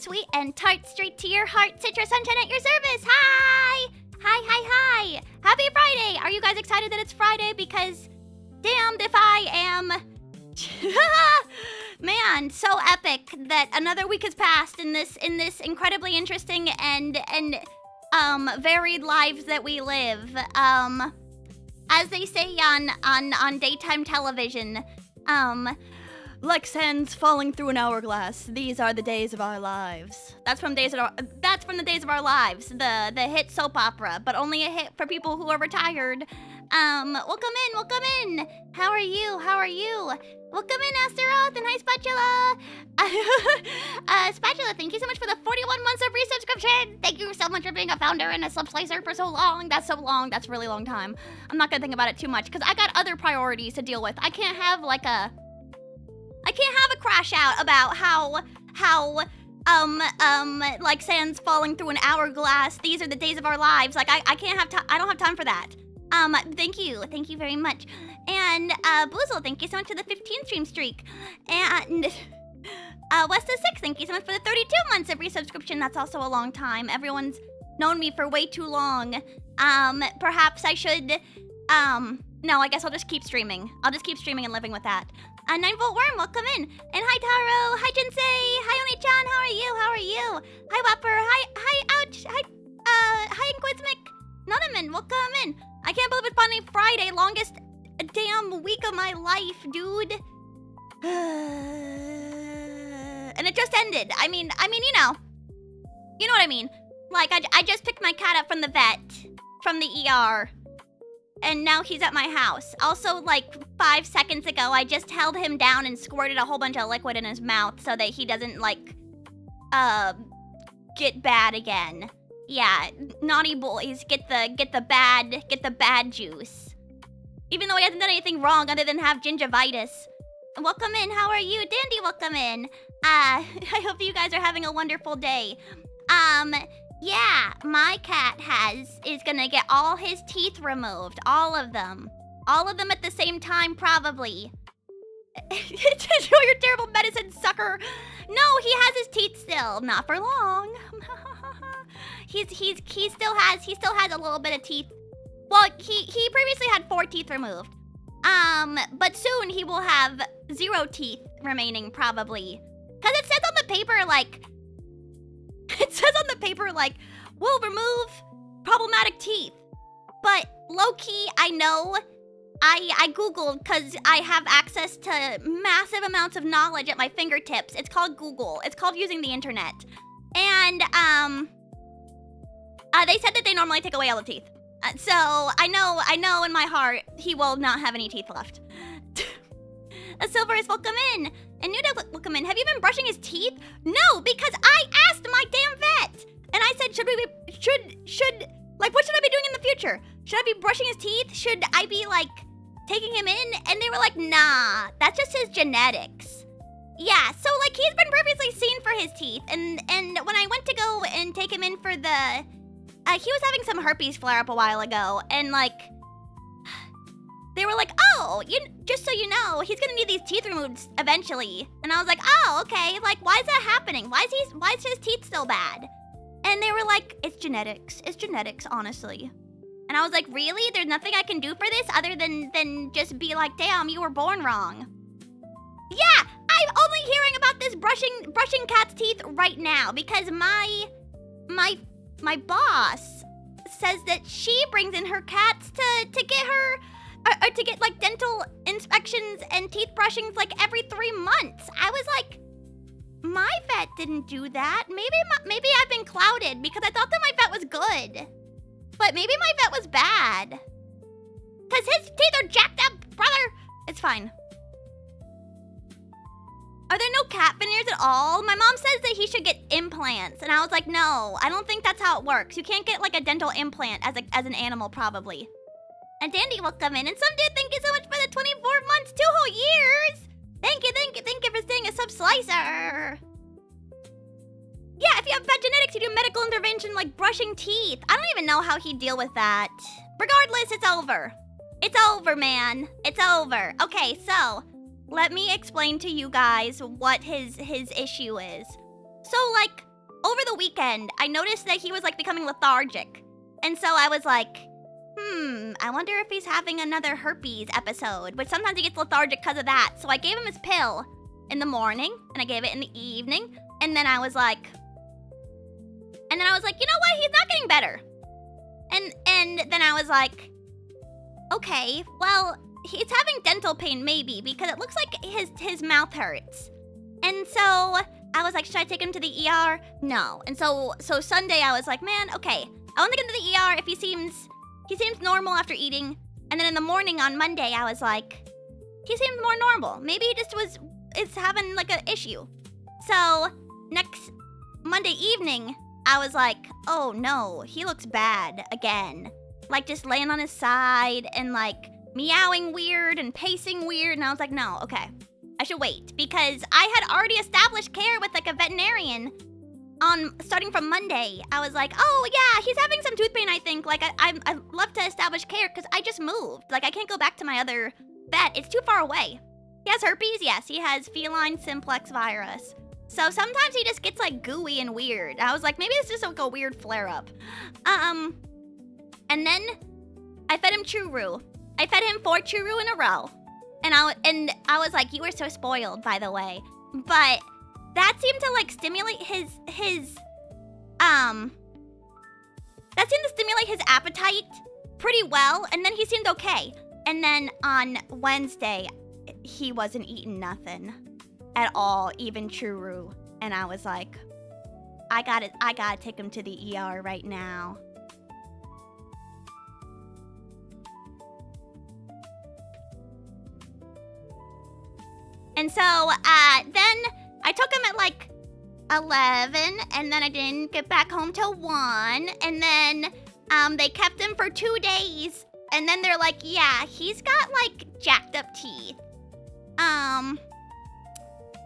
sweet and tart, straight to your heart. Citrus Sunshine at your service. Hi! Hi. Happy Friday! Are you guys excited that it's Friday? Because damned if I am. Man, so epic that another week has passed in this incredibly interesting and varied lives that we live. As they say on daytime television, like sands falling through an hourglass, these are the days of our lives. That's from the Days of Our Lives, the hit soap opera, but only a hit for people who are retired. Welcome in. How are you? Welcome in, Astaroth, and hi, Spatula. Spatula, thank you so much for the 41 months of resubscription. Thank you so much for being a founder and a sub-slicer for so long. That's so long. That's a really long time. I'm not gonna think about it too much because I got other priorities to deal with. I can't have a crash out about how like sands falling through an hourglass. These are the days of our lives. Like I can't have time. I don't have time for that. Thank you very much. And Boozle, thank you so much for the 15 stream streak. And Westa6, thank you so much for the 32 months of resubscription. That's also a long time. Everyone's known me for way too long. Perhaps I should no, I guess I'll just keep streaming. I'll just keep streaming and living with that. 9-Volt Worm, welcome in. And hi Taro, hi Jinsei, hi Oni-chan, how are you? Hi Wapper, hi Ouch, hi Inquizmic. Nonaman, welcome in. I can't believe it's finally Friday, longest damn week of my life, dude. And it just ended. I mean, you know what I mean. Like, I just picked my cat up from the vet, from the ER, and now he's at my house. Also, like, 5 seconds ago, I just held him down and squirted a whole bunch of liquid in his mouth so that he doesn't, like, get bad again. Yeah, naughty boys, get the bad juice. Even though he hasn't done anything wrong other than have gingivitis. Welcome in, how are you? Dandy, welcome in. I hope you guys are having a wonderful day. Yeah, my cat is gonna get all his teeth removed, all of them. All of them at the same time, probably. Enjoy your terrible medicine, sucker. No, he has his teeth still, not for long. He still has a little bit of teeth. Well, he previously had 4 teeth removed. But soon he will have 0 teeth remaining, probably. Cause it says on the paper like, we'll remove problematic teeth. But low-key, I know, I Googled cause I have access to massive amounts of knowledge at my fingertips. It's called Google. It's called using the internet. And, they said that they normally take away all the teeth. So I know in my heart he will not have any teeth left. Silverus, welcome in. And Nuda, welcome in. Have you been brushing his teeth? No, because I asked my damn vet. And I said, what should I be doing in the future? Should I be brushing his teeth? Should I be, like, taking him in? And they were like, nah, that's just his genetics. Yeah, so, like, he's been previously seen for his teeth. And when I went to go and take him in for the... he was having some herpes flare-up a while ago, and, like, they were like, oh, just so you know, he's gonna need these teeth removed eventually. And I was like, oh, okay, like, why is that happening? Why is his teeth still bad? And they were like, it's genetics, honestly. And I was like, really? There's nothing I can do for this other than just be like, damn, you were born wrong. Yeah, I'm only hearing about this brushing cat's teeth right now because my boss says that she brings in her cats to get her, or to get like dental inspections and teeth brushings like every 3 months. I was like, my vet didn't do that. Maybe I've been clouded because I thought that my vet was good. But maybe my vet was bad. Cause his teeth are jacked up, brother. It's fine. Are there no cat veneers at all? My mom says that he should get implants. And I was like, no, I don't think that's how it works. You can't get like a dental implant as an animal, probably. And Dandy will come in. And some dude, thank you so much for the 24 months, 2 whole years. Thank you for staying a sub-slicer. Yeah, if you have bad genetics, you do medical intervention like brushing teeth. I don't even know how he'd deal with that. Regardless, it's over. It's over, man. It's over. Okay, so let me explain to you guys what his issue is. So, like, over the weekend, I noticed that he was like becoming lethargic. And so I was like, I wonder if he's having another herpes episode, which sometimes he gets lethargic because of that. So I gave him his pill in the morning, and I gave it in the evening, and then I was like, you know what? He's not getting better. And then I was like, okay, well, he's having dental pain maybe, because it looks like his mouth hurts. And so I was like, should I take him to the ER? No. And so Sunday I was like, man, okay, I want to get him to the ER if he seems normal after eating. And then in the morning on Monday, I was like, he seems more normal. Maybe he just is having like an issue. So next Monday evening, I was like, oh no, he looks bad again. Like just laying on his side and like meowing weird and pacing weird. And I was like, no, okay, I should wait, because I had already established care with like a veterinarian starting from Monday. I was like, oh yeah, he's having some tooth pain, I think. Like I'd love to establish care because I just moved. Like I can't go back to my other vet. It's too far away. He has herpes, yes. He has feline simplex virus. So sometimes he just gets like gooey and weird. I was like, maybe it's just like a weird flare up. And then I fed him Churu. I fed him 4 Churu in a row. And I was like, you were so spoiled, by the way. But that seemed to like stimulate his appetite pretty well, and then he seemed okay. And then on Wednesday, he wasn't eating nothing at all, even Churu. And I was like, I gotta take him to the ER right now. And so then I took him at like 11, and then I didn't get back home till 1, and then they kept him for 2 days, and then they're like, yeah, he's got like jacked up teeth,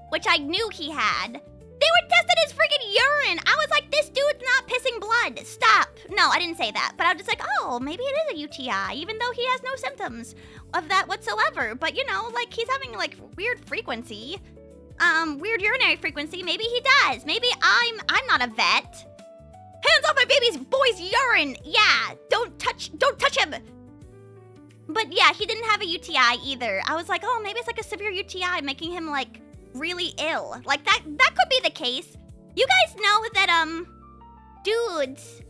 which I knew he had. They were testing his freaking urine. I was like, this dude's not pissing blood. Stop. No, I didn't say that, but I was just like, oh, maybe it is a UTI, even though he has no symptoms of that whatsoever. But you know, like he's having like weird frequency. Weird urinary frequency. Maybe he does. Maybe I'm not a vet. Hands off my boy's urine. Yeah, don't touch him. But yeah, he didn't have a UTI either. I was like, oh, maybe it's like a severe UTI making him like really ill. Like that could be the case. You guys know that dudes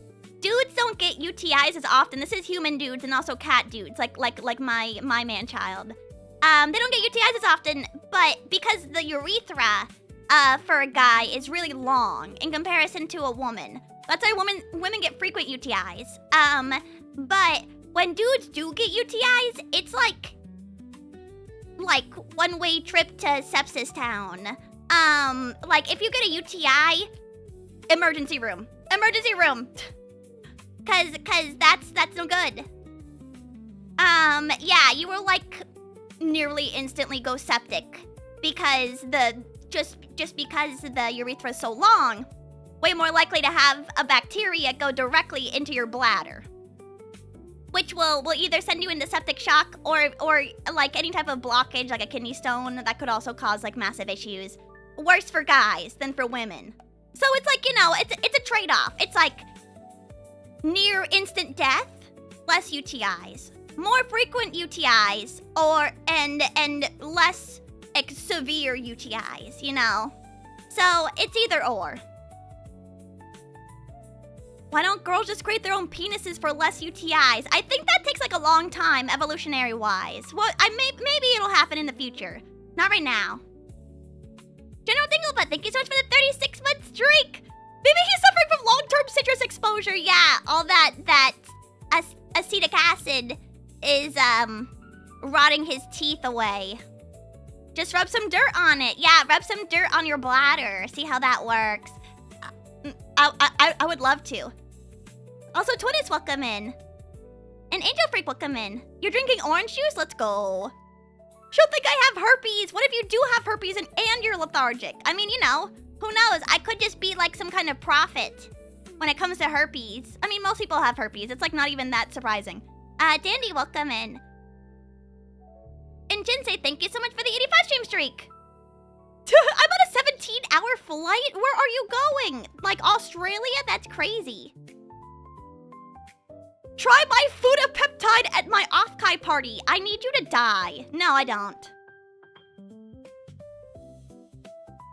don't get UTIs as often. This is human dudes and also cat dudes, like my man-child. They don't get UTIs as often, but because the urethra for a guy is really long in comparison to a woman. That's why women get frequent UTIs. But when dudes do get UTIs, it's like one-way trip to sepsis town. Like if you get a UTI, emergency room. Cause that's no good. Yeah, you will like nearly instantly go septic because just because the urethra is so long, way more likely to have a bacteria go directly into your bladder, which will either send you into septic shock or like any type of blockage, like a kidney stone, that could also cause like massive issues. Worse for guys than for women. So it's like, you know, it's a trade-off. It's like near instant death, less UTIs. More frequent UTIs and less severe UTIs, you know? So it's either or. Why don't girls just create their own penises for less UTIs? I think that takes like a long time, evolutionary-wise. Well, maybe it'll happen in the future. Not right now. General Dinglebutt, thank you so much for the 36-month streak. Maybe he's suffering from long-term citrus exposure. Yeah, all that acetic acid is rotting his teeth away. Just rub some dirt on it. Yeah, rub some dirt on your bladder. See how that works. I would love to. Also, Twinnis, welcome in. And Angel Freak, welcome in. You're drinking orange juice? Let's go. She'll think I have herpes. What if you do have herpes and you're lethargic? I mean, you know, who knows? I could just be like some kind of prophet when it comes to herpes. I mean, most people have herpes. It's like not even that surprising. Dandy, welcome in. And Jinsei, thank you so much for the 85 stream streak. I'm at a 17 8-hour flight? Where are you going? Like Australia? That's crazy. Try my Peptide at my off-kai party. I need you to die. No, I don't.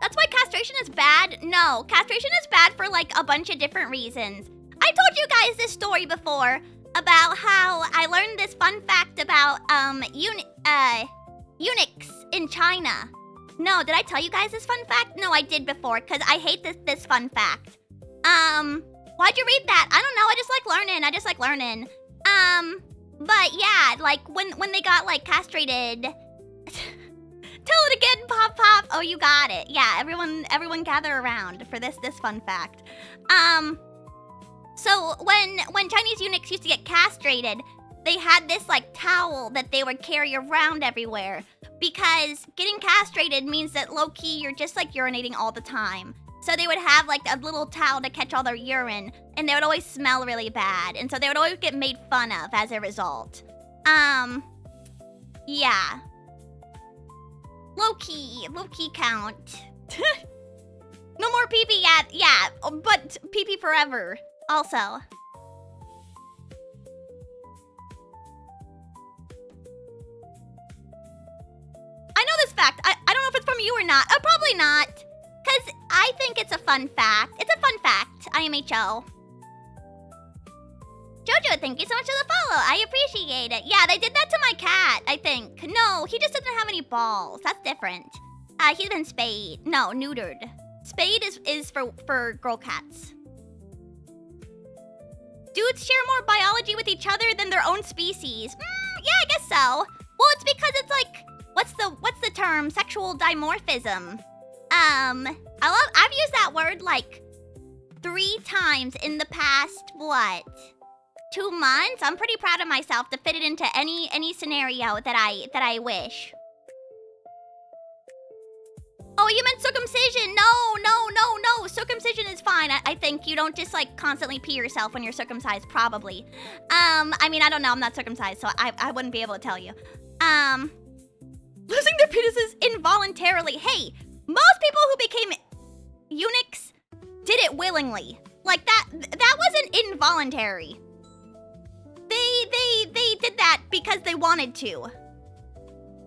That's why castration is bad? No, castration is bad for like a bunch of different reasons. I told you guys this story before about how I learned this fun fact about eunuchs in China. No, did I tell you guys this fun fact? No, I did before, because I hate this fun fact. Why'd you read that? I don't know, I just like learning. But yeah, like when they got like castrated. Tell it again, Pop Pop. Oh, you got it. Yeah, everyone gather around for this fun fact. So when Chinese eunuchs used to get castrated, they had this like towel that they would carry around everywhere, because getting castrated means that low-key you're just like urinating all the time. So they would have like a little towel to catch all their urine, and they would always smell really bad, and so they would always get made fun of as a result. Yeah. Low-key count. No more pee-pee yet. Yeah, but pee-pee forever. Also. I know this fact. I don't know if it's from you or not. Probably not. Because I think it's a fun fact. It's a fun fact, IMHO. Jojo, thank you so much for the follow. I appreciate it. Yeah, they did that to my cat, I think. No, he just doesn't have any balls. That's different. He's been spayed. No, neutered. Spayed is for girl cats. Dudes share more biology with each other than their own species. Yeah, I guess so. Well, it's because it's like, what's the term? Sexual dimorphism. I've used that word like 3 times in the past, what? 2 months? I'm pretty proud of myself to fit it into any scenario that I wish. Oh, you meant circumcision. No. Circumcision is fine. I think you don't just like constantly pee yourself when you're circumcised, probably. I mean, I don't know. I'm not circumcised, so I wouldn't be able to tell you. Losing their penises involuntarily. Hey, most people who became eunuchs did it willingly. Like that wasn't involuntary. They did that because they wanted to.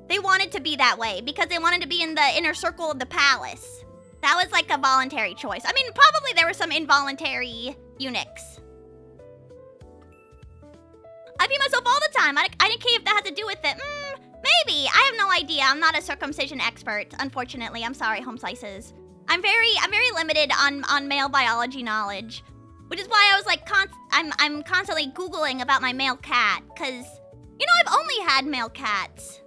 They wanted to be that way because they wanted to be in the inner circle of the palace. That was like a voluntary choice. I mean, probably there were some involuntary eunuchs. I pee myself all the time. I didn't care if that had to do with it. Maybe. I have no idea. I'm not a circumcision expert, unfortunately. I'm sorry, Home Slices. I'm very limited on male biology knowledge, which is why I was like, I'm constantly Googling about my male cat, because, you know, I've only had male cats.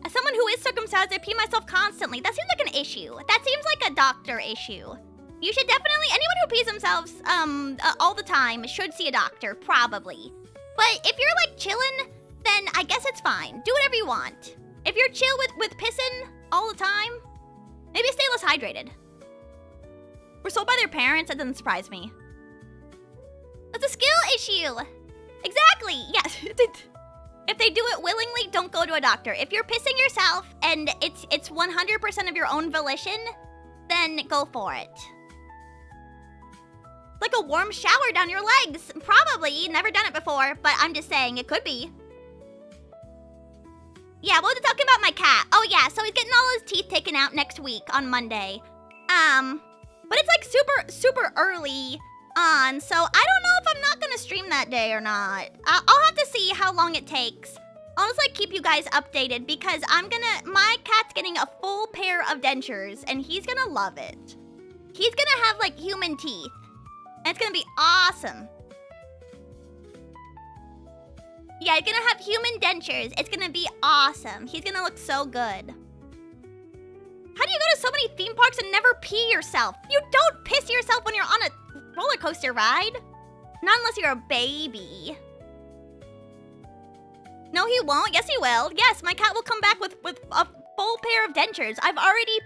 As someone who is circumcised, I pee myself constantly. That seems like an issue. That seems like a doctor issue. You should definitely, anyone who pees themselves all the time should see a doctor, probably. But if you're like chilling, then I guess it's fine. Do whatever you want. If you're chill with pissing all the time, maybe stay less hydrated. We're sold by their parents, that doesn't surprise me. That's a skill issue. Exactly, yes. If they do it willingly, don't go to a doctor. If you're pissing yourself and it's 100% of your own volition, then go for it. Like a warm shower down your legs. Probably, never done it before, but I'm just saying, it could be. Yeah, we'll be talking about my cat. Oh yeah, so he's getting all his teeth taken out next week on Monday. But it's like super early on, so I don't know if I'm not gonna stream that day or not. I'll have to see how long it takes. I'll just like keep you guys updated because my cat's getting a full pair of dentures and he's gonna love it. He's gonna have like human teeth and it's gonna be awesome. Yeah, he's gonna have human dentures. It's gonna be awesome. He's gonna look so good. How do you go to so many theme parks and never pee yourself? You don't piss yourself when you're on a roller coaster ride. Not unless you're a baby. No, he won't. Yes, he will. Yes, my cat will come back with a full pair of dentures. He's already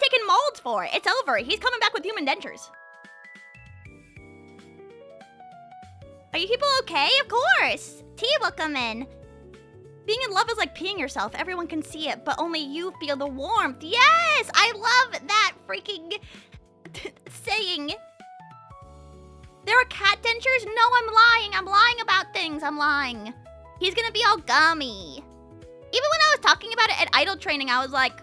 taken molds for it. It's over. He's coming back with human dentures. Are you people okay? Of course. Tea will come in. Being in love is like peeing yourself. Everyone can see it, but only you feel the warmth. Yes! I love that freaking saying. There are cat dentures? No, I'm lying. I'm lying about things. I'm lying. He's gonna be all gummy. Even when I was talking about it at idol training, I was like,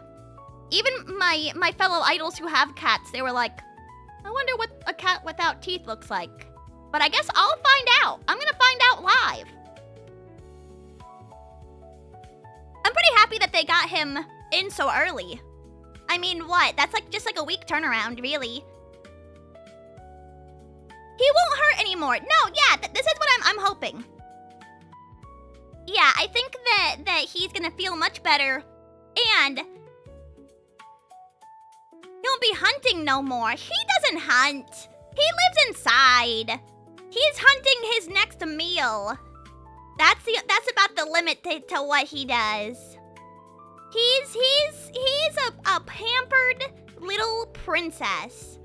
even my fellow idols who have cats, they were like, I wonder what a cat without teeth looks like. But I guess I'll find out. I'm gonna find out live. I'm pretty happy that they got him in so early. I mean, what? That's like just like a week turnaround, really. He won't hurt anymore. No, yeah, this is what I'm hoping. Yeah, I think that he's gonna feel much better, and he won't be hunting no more. He doesn't hunt. He lives inside. He's hunting his next meal. That's about the limit to what he does. He's a pampered little princess,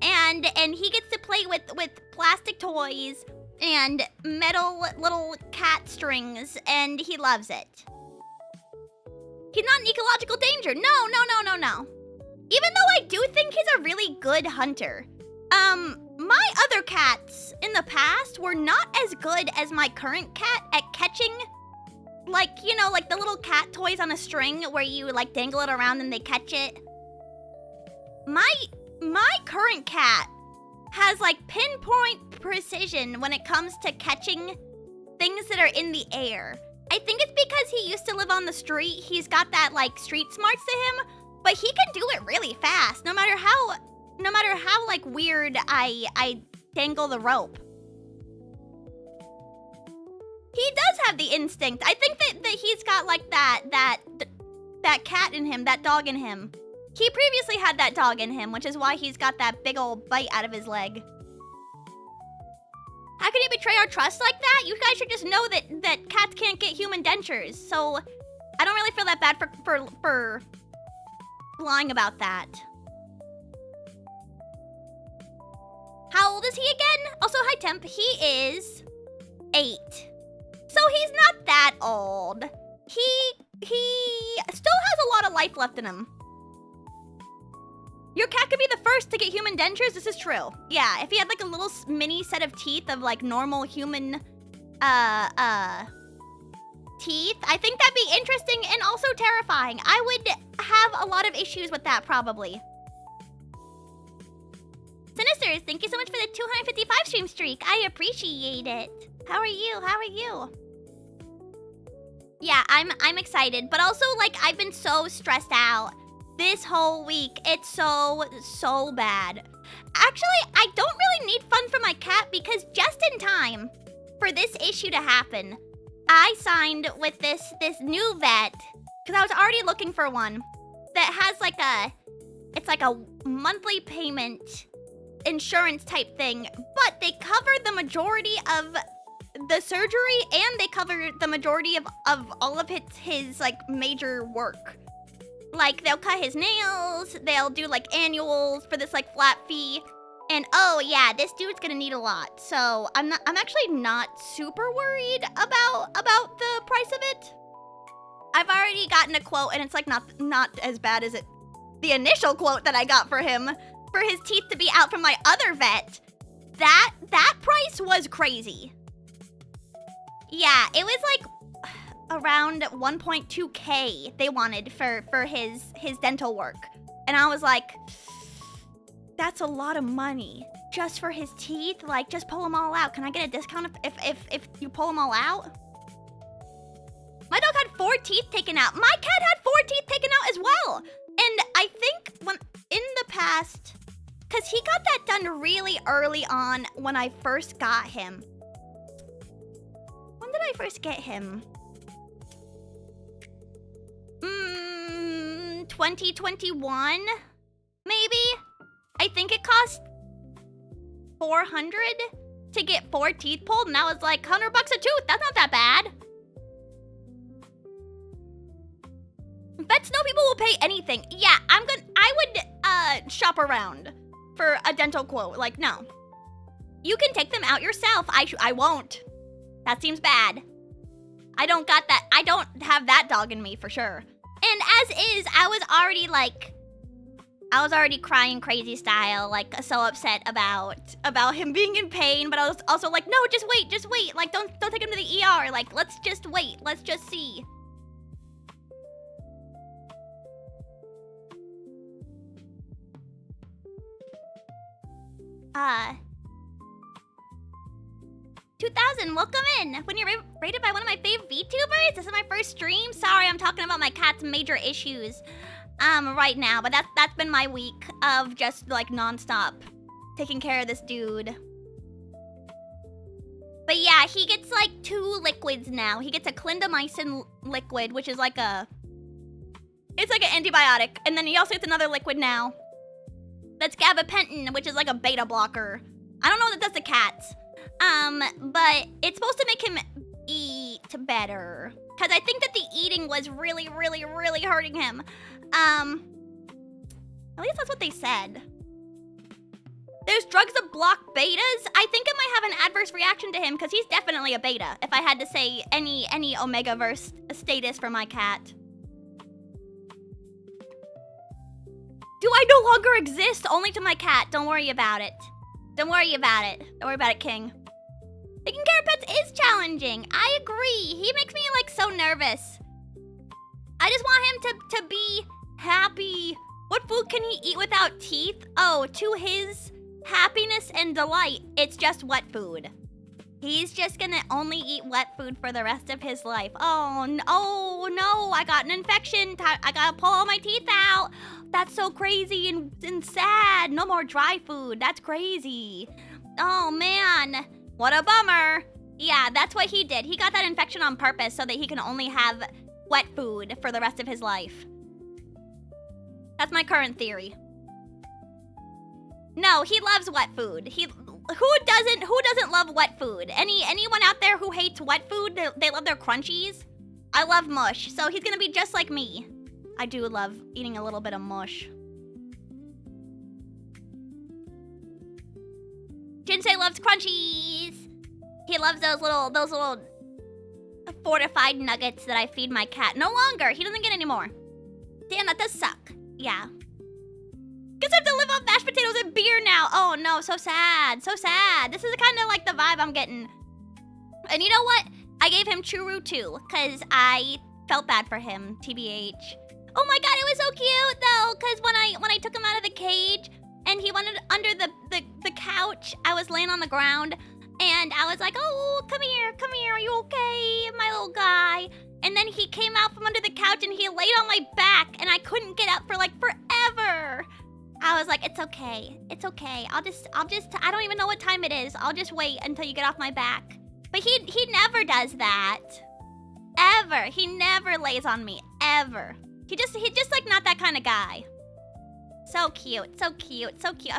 and he gets to play with plastic toys and metal little cat strings, and he loves it. He's not in ecological danger. No. Even though I do think he's a really good hunter. My other cats in the past were not as good as my current cat at catching, like, you know, like the little cat toys on a string where you like dangle it around and they catch it. My current cat has like pinpoint precision when it comes to catching things that are in the air. I think it's because he used to live on the street. He's got that like street smarts to him, but he can do it really fast, no matter how like weird I dangle the rope. He does have the instinct. I think that he's got like that cat in him, that dog in him. He previously had that dog in him, which is why he's got that big old bite out of his leg. How can you betray our trust like that? You guys should just know that cats can't get human dentures, so I don't really feel that bad for lying about that. How old is he again? Also, hi Temp. He is 8. So he's not that old. He still has a lot of life left in him. Your cat could be the first to get human dentures. This is true. Yeah, if he had like a little mini set of teeth of like normal human teeth, I think that'd be interesting and also terrifying. I would have a lot of issues with that probably. Sinisters, thank you so much for the 255 stream streak. I appreciate it. How are you? How are you? Yeah, I'm excited, but also like I've been so stressed out this whole week. It's so bad. Actually, I don't really need fun for my cat because just in time for this issue to happen, I signed with this new vet because I was already looking for one that has like it's like a monthly payment insurance type thing, but they cover the majority of the surgery and they cover the majority of all of his like major work. Like they'll cut his nails, they'll do like annuals for this like flat fee, and oh yeah, this dude's gonna need a lot. So I'm actually not super worried about the price of it. I've already gotten a quote and it's like not as bad as the initial quote that I got for him for his teeth to be out from my other vet. That price was crazy. Yeah, it was like around 1.2K they wanted for his dental work. And I was like, that's a lot of money just for his teeth. Like, just pull them all out. Can I get a discount if you pull them all out? My dog had 4 teeth taken out. My cat had 4 teeth taken out as well. And I think when in the past, because he got that done really early on when I first got him. When did I first get him? 2021, maybe? I think it cost $400 to get 4 teeth pulled, and I was like, $100 a tooth. That's not that bad. Vets know people will pay anything. Yeah, I would shop around for a dental quote. Like, no. You can take them out yourself. I won't. That seems bad. I don't have that dog in me for sure. And as is, I was already crying crazy style, like so upset about him being in pain, but I was also like, no, just wait. Like, don't take him to the ER. Like, let's just wait. Let's just see. Uh, 2000, welcome in. When you're rated by one of my fave VTubers, this is my first stream. Sorry, I'm talking about my cat's major issues right now, but that's been my week of just like nonstop taking care of this dude. But yeah, he gets like 2 liquids now. He gets a clindamycin liquid, which is like it's like an antibiotic, and then he also gets another liquid now. That's gabapentin, which is like a beta blocker. I don't know what that does to cats. But it's supposed to make him eat better. Because I think that the eating was really hurting him. At least that's what they said. There's drugs that block betas. I think it might have an adverse reaction to him because he's definitely a beta. If I had to say any Omega-verse status for my cat. Do I no longer exist? Only to my cat. Don't worry about it. Don't worry about it. Don't worry about it, King. Taking care of pets is challenging. I agree. He makes me like so nervous. I just want him to be happy. What food can he eat without teeth? Oh, to his happiness and delight, it's just wet food. He's just gonna only eat wet food for the rest of his life. Oh no, I got an infection. I gotta pull all my teeth out. That's so crazy and sad. No more dry food. That's crazy. Oh man, what a bummer. Yeah, that's what he did. He got that infection on purpose so that he can only have wet food for the rest of his life. That's my current theory. No, he loves wet food. Who doesn't love wet food? Anyone out there who hates wet food? They love their crunchies? I love mush, so he's gonna be just like me. I do love eating a little bit of mush. Jinsei loves crunchies. He loves those little fortified nuggets that I feed my cat. No longer. He doesn't get any more. Damn, that does suck. Yeah. Guess I have to live off mashed potatoes and beer now. Oh no, so sad. So sad. This is kind of like the vibe I'm getting. And you know what? I gave him Churu too, because I felt bad for him, TBH. Oh my god, it was so cute though, because when I took him out of the cage and he went under the couch, I was laying on the ground and I was like, oh, come here, are you okay, my little guy? And then he came out from under the couch and he laid on my back and I couldn't get up for like forever. I was like, it's okay. I'll just, I don't even know what time it is. I'll just wait until you get off my back. But he never does that. Ever. He never lays on me, ever. He just like not that kind of guy. So cute. I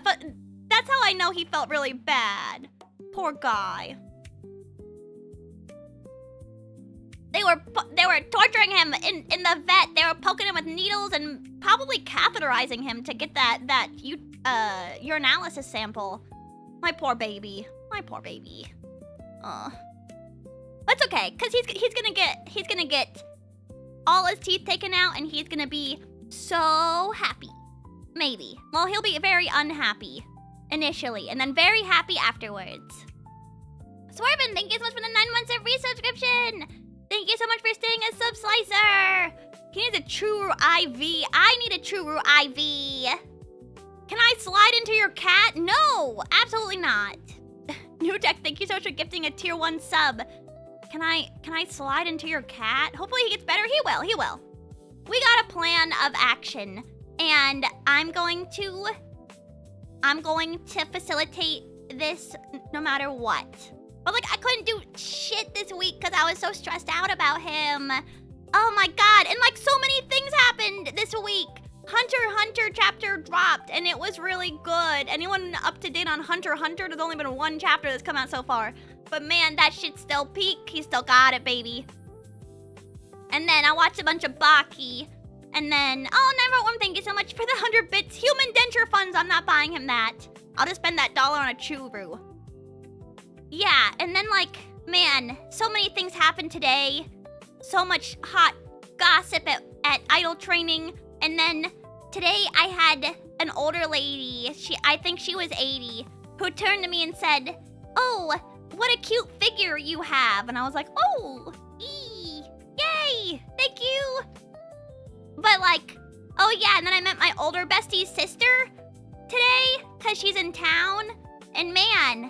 thought, that's how I know he felt really bad. Poor guy. They were torturing him in the vet. They were poking him with needles and probably catheterizing him to get that urinalysis sample. My poor baby. That's okay, cause he's gonna get all his teeth taken out and he's gonna be so happy. Maybe. Well, he'll be very unhappy initially and then very happy afterwards. Swervin, thank you so much for the 9 months of resubscription. Thank you so much for staying a sub slicer. He needs a True IV. I need a True IV. Can I slide into your cat? No, absolutely not. New Tech, thank you so much for gifting a tier 1 sub. Can I slide into your cat? Hopefully he gets better. He will. We got a plan of action, and I'm going to facilitate this no matter what. But like I couldn't do shit this week because I was so stressed out about him. Oh my god, and like so many things happened this week. Hunter x Hunter chapter dropped and it was really good. Anyone up to date on Hunter x Hunter? There's only been 1 chapter that's come out so far. But man, that shit's still peak. He still got it, baby. And then I watched a bunch of Baki. And then, oh, Neverworm, thank you so much for the 100 bits. Human denture funds, I'm not buying him that. I'll just spend that $1 on a Churu. Yeah, and then like, man, so many things happened today. so much hot gossip at idol training. And then today I had an older lady, I think she was 80, who turned to me and said, "Oh, what a cute figure you have." And I was like, "Oh, yay, thank you." But like, oh yeah, and then I met my older bestie's sister today, cause she's in town. And man,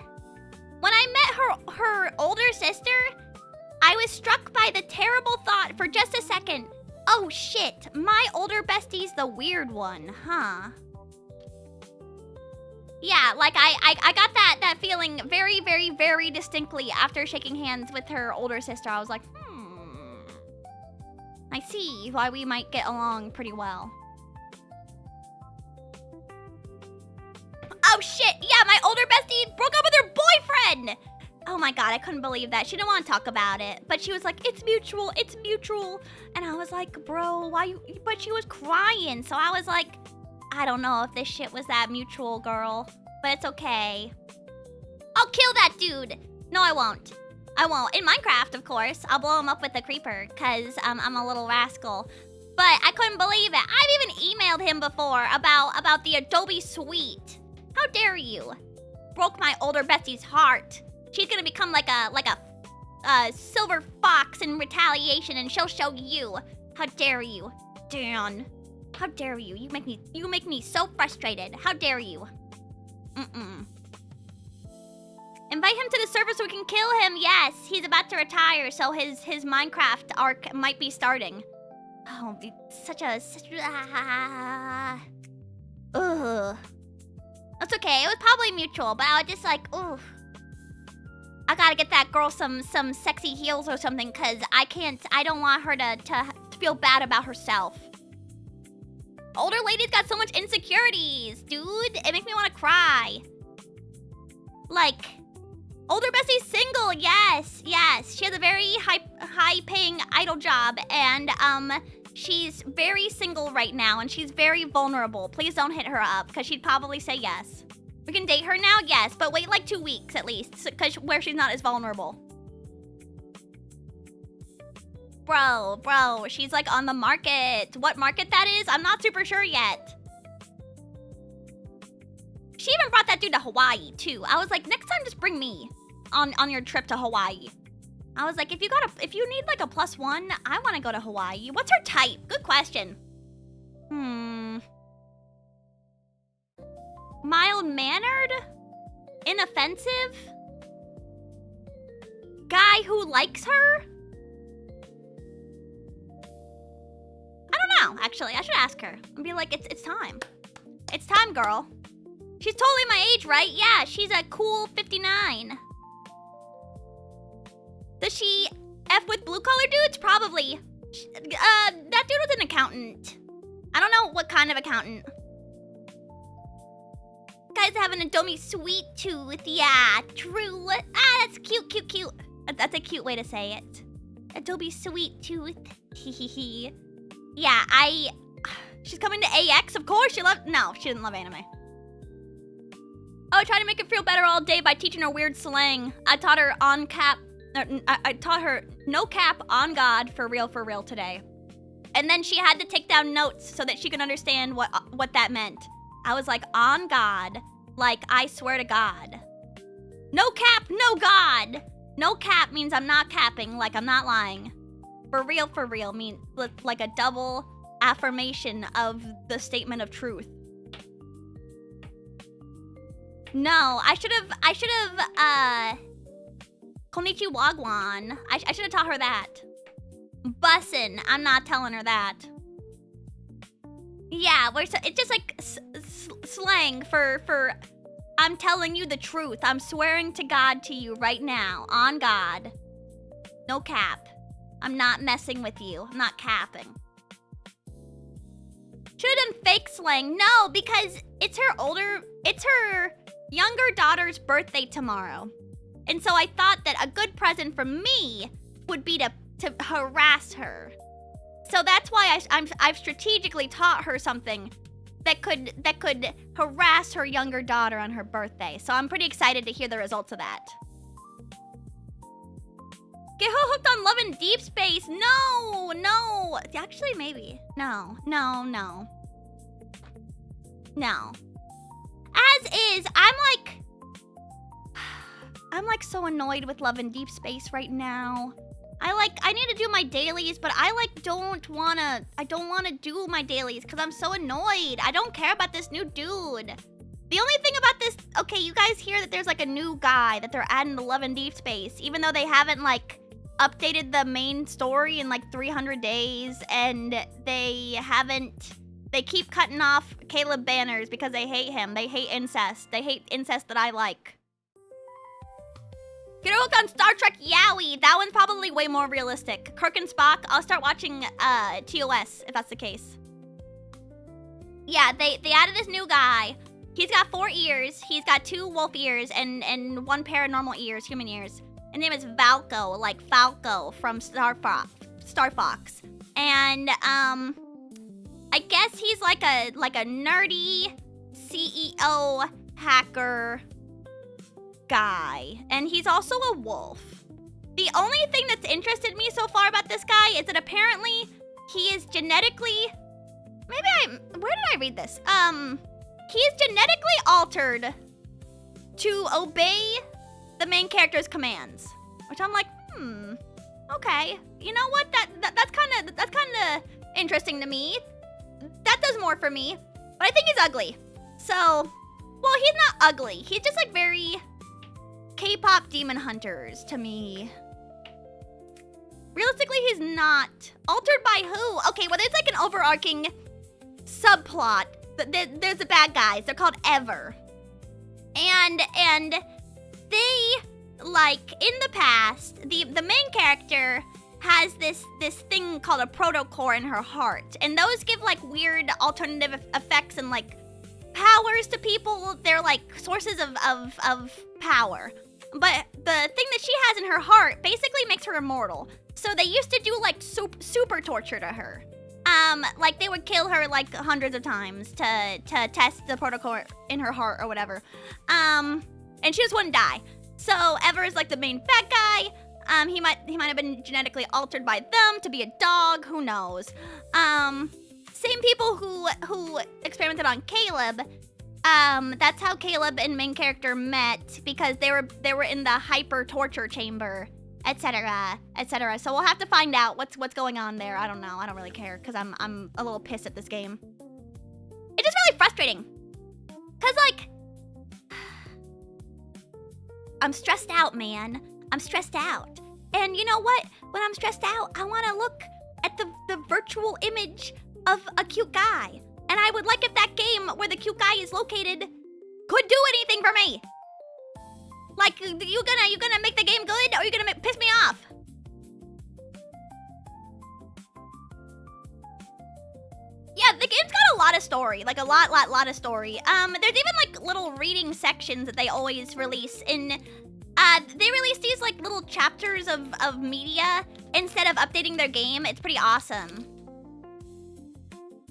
when I met her older sister, I was struck by the terrible thought for just a second. Oh shit, my older bestie's the weird one, huh? Yeah, like I got that feeling very, very, very distinctly after shaking hands with her older sister. I was like, I see why we might get along pretty well. Oh shit, yeah, my older bestie broke up with her boyfriend! Oh my god, I couldn't believe that. She didn't want to talk about it, but she was like, it's mutual. And I was like, bro, why you, but she was crying, so I was like, I don't know if this shit was that mutual, girl, but it's okay. I'll kill that dude. No, I won't. In Minecraft, of course. I'll blow him up with a creeper, cause I'm a little rascal. But I couldn't believe it. I've even emailed him before about the Adobe Suite. How dare you? Broke my older bestie's heart. She's gonna become like a silver fox in retaliation, and she'll show you. How dare you, Dan? How dare you? You make me so frustrated. How dare you? Invite him to the server so we can kill him. Yes, he's about to retire, so his Minecraft arc might be starting. Oh, such ugh. That's okay. It was probably mutual, but I was just like, ooh. I gotta get that girl some sexy heels or something, cause I don't want her to feel bad about herself. Older lady's got so much insecurities, dude. It makes me want to cry. Like, older bestie's single, yes. She has a very high-paying idol job, and she's very single right now, and she's very vulnerable. Please don't hit her up, because she'd probably say yes. We can date her now, yes, but wait like 2 weeks at least, because where she's not as vulnerable. Bro, she's like on the market. What market that is, I'm not super sure yet. She even brought that dude to Hawaii too. I was like, next time just bring me on your trip to Hawaii. I was like, if you need like a +1, I want to go to Hawaii. What's her type? Good question. Mild-mannered? Inoffensive? Guy who likes her? I don't know, actually. I should ask her and be like, it's time. It's time, girl. She's totally my age, right? Yeah, she's a cool 59. Does she F with blue-collar dudes? Probably. That dude was an accountant. I don't know what kind of accountant. Guys have an Adobe Sweet Tooth. Yeah, true. Ah, that's cute. That's a cute way to say it. Adobe Sweet Tooth. Hehehe. Yeah, she's coming to AX, of course. She didn't love anime. Oh, trying to make her feel better all day by teaching her weird slang. I taught her I taught her no cap on God for real today. And then she had to take down notes so that she could understand what that meant. I was like, on God, like I swear to God. No cap, no God. No cap means I'm not capping, like I'm not lying. For real means like a double affirmation of the statement of truth. No, I should have, Konnichiwa Wagwan. I should have taught her that. Bussin', I'm not telling her that. Yeah, it's just like slang for I'm telling you the truth. I'm swearing to God to you right now. On God. No cap. I'm not messing with you. I'm not capping. Should have done fake slang. No, because it's her younger daughter's birthday tomorrow. And so I thought that a good present from me would be to harass her. So that's why I've strategically taught her something that could harass her younger daughter on her birthday. So I'm pretty excited to hear the results of that. Get hooked on Love in Deep Space. No, no. Actually, maybe. No. No. As is, I'm like so annoyed with Love in Deep Space right now. I need to do my dailies, but I don't wanna do my dailies because I'm so annoyed. I don't care about this new dude. The only thing about this, okay, you guys hear that there's like a new guy that they're adding to Love in Deep Space, even though they haven't like updated the main story in like 300 days, and they keep cutting off Caleb banners because they hate him. They hate incest. They hate incest that I like. Get hooked on Star Trek Yowie. That one's probably way more realistic. Kirk and Spock. I'll start watching TOS if that's the case. Yeah, they added this new guy. He's got 4 ears. He's got 2 wolf ears and 1 pair of normal ears, human ears. His name is Valko, like Falco from Star Fox. And I guess he's like a nerdy CEO hacker guy, and he's also a wolf. The only thing that's interested me so far about this guy is that apparently he is genetically, where did I read this? He's genetically altered to obey the main character's commands, which I'm like, okay. You know what? That's kind of interesting to me. That does more for me, but I think he's ugly. So, well, he's not ugly. He's just like very K-pop Demon Hunters to me. Realistically, he's not. Altered by who? Okay, well, there's like an overarching subplot. There's the bad guys. They're called Ever. And they, like, in the past, the main character has this thing called a protocore in her heart. And those give, like, weird alternative effects and, like, powers to people. They're, like, sources of power. But the thing that she has in her heart basically makes her immortal. So they used to do, like, super torture to her. Like, they would kill her, like, hundreds of times to test the protocore in her heart or whatever. And she just wouldn't die. So Ever is, like, the main bad guy. He might have been genetically altered by them to be a dog. Who knows? Same people who experimented on Caleb. That's how Caleb and main character met, because they were in the hyper torture chamber, etc., etc. So we'll have to find out what's going on there. I don't know. I don't really care because I'm a little pissed at this game. It's just really frustrating. Cause like I'm stressed out, man. I'm stressed out. And you know what? When I'm stressed out, I want to look at the virtual image of a cute guy. And I would like if that game where the cute guy is located could do anything for me. Like, you gonna make the game good, or are you gonna piss me off? Yeah, the game's got a lot of story, like a lot of story. There's even like little reading sections that they always release. They release these like little chapters of media instead of updating their game. It's pretty awesome.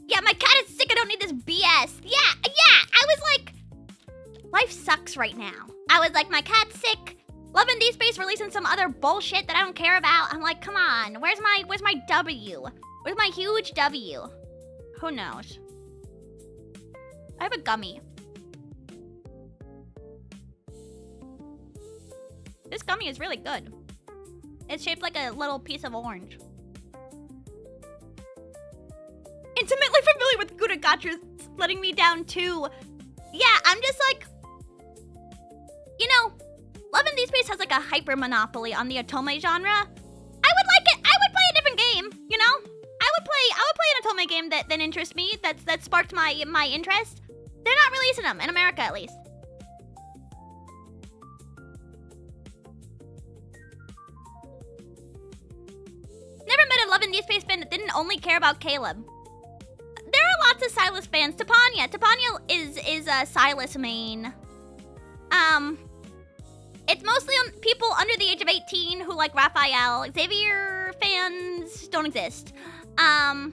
Yeah, my cat is sick. I don't need this BS. Yeah. I was like, life sucks right now. I was like, my cat's sick. Love in Deep Space releasing some other bullshit that I don't care about. I'm like, come on. Where's my W? Where's my huge W? Who knows? I have a gummy. This gummy is really good. It's shaped like a little piece of orange. Intimately familiar with Gudagatra's letting me down too. Yeah, I'm just like, you know, Love in Deep Space has like a hyper monopoly on the otome genre. I would like it. I would play a different game, you know? I would play an otome game that interests me, that sparked my interest. They're not releasing them, in America at least. Never met a Love in Deep Space fan that didn't only care about Caleb. There are lots of Silas fans. Topania is a Silas main. It's mostly on people under the age of 18 who like Raphael. Xavier fans don't exist. I'm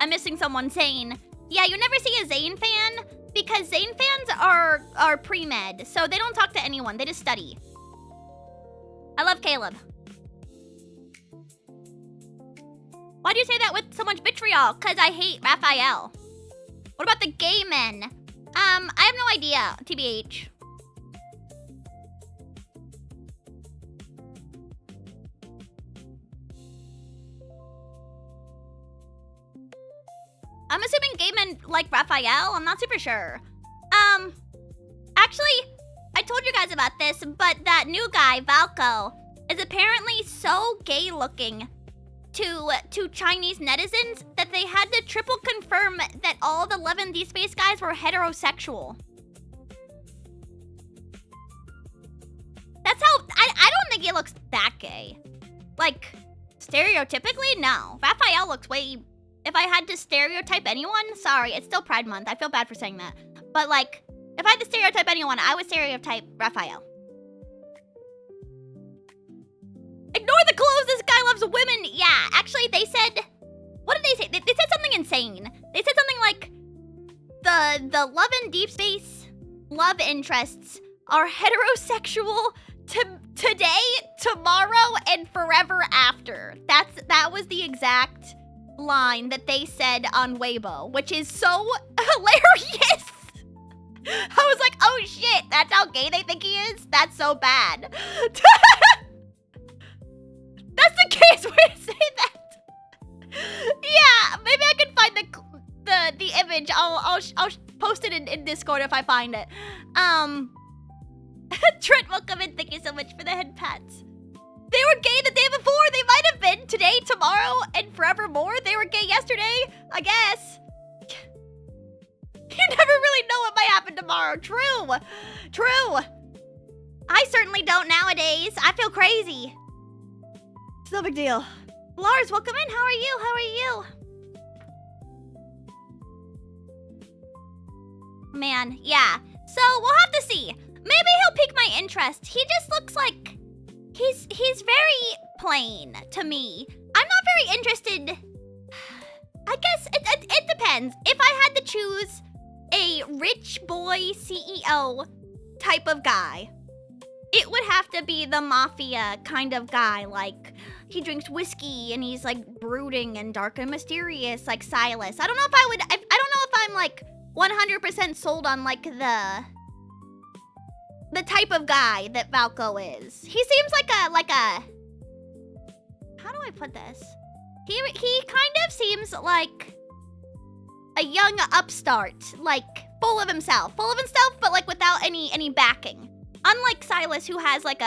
missing someone. Zane. Yeah, you never see a Zane fan because Zane fans are pre-med, so they don't talk to anyone. They just study. I love Caleb. Why do you say that with so much vitriol? Because I hate Raphael. What about the gay men? I have no idea, TBH. I'm assuming gay men like Raphael. I'm not super sure. Actually, I told you guys about this, but that new guy, Valko, is apparently so gay looking to Chinese netizens that they had to triple confirm that all the 11D Space guys were heterosexual. That's how, I don't think he looks that gay. Like, stereotypically, no. Raphael looks way, if I had to stereotype anyone, sorry, it's still Pride Month. I feel bad for saying that. But like, if I had to stereotype anyone, I would stereotype Raphael. Ignore the clothes, this guy loves women. Yeah, actually they said, what did they say? They said something insane. They said something like, the Love and Deep Space love interests are heterosexual today, tomorrow, and forever after. That was the exact line that they said on Weibo, which is so hilarious. I was like, oh shit, that's how gay they think he is? That's so bad. That's the case way to say that. Yeah, maybe I can find the image. I'll post it in Discord if I find it. Trent, welcome in. Thank you so much for the head pats. They were gay the day before. They might have been today, tomorrow, and forevermore. They were gay yesterday, I guess. You never really know what might happen tomorrow. True. True. I certainly don't nowadays. I feel crazy. It's no big deal. Lars, welcome in. How are you? How are you? Man, yeah. So we'll have to see. Maybe he'll pique my interest. He just looks like he's very plain to me. I'm not very interested. I guess it depends. If I had to choose a rich boy CEO type of guy, it would have to be the mafia kind of guy. Like, he drinks whiskey and he's like brooding and dark and mysterious like Silas. I don't know if I don't know if I'm like 100% sold on like the type of guy that Valko is. He seems like a how do I put this? He kind of seems like a young upstart, like full of himself, but like without any backing. Unlike Silas, who has like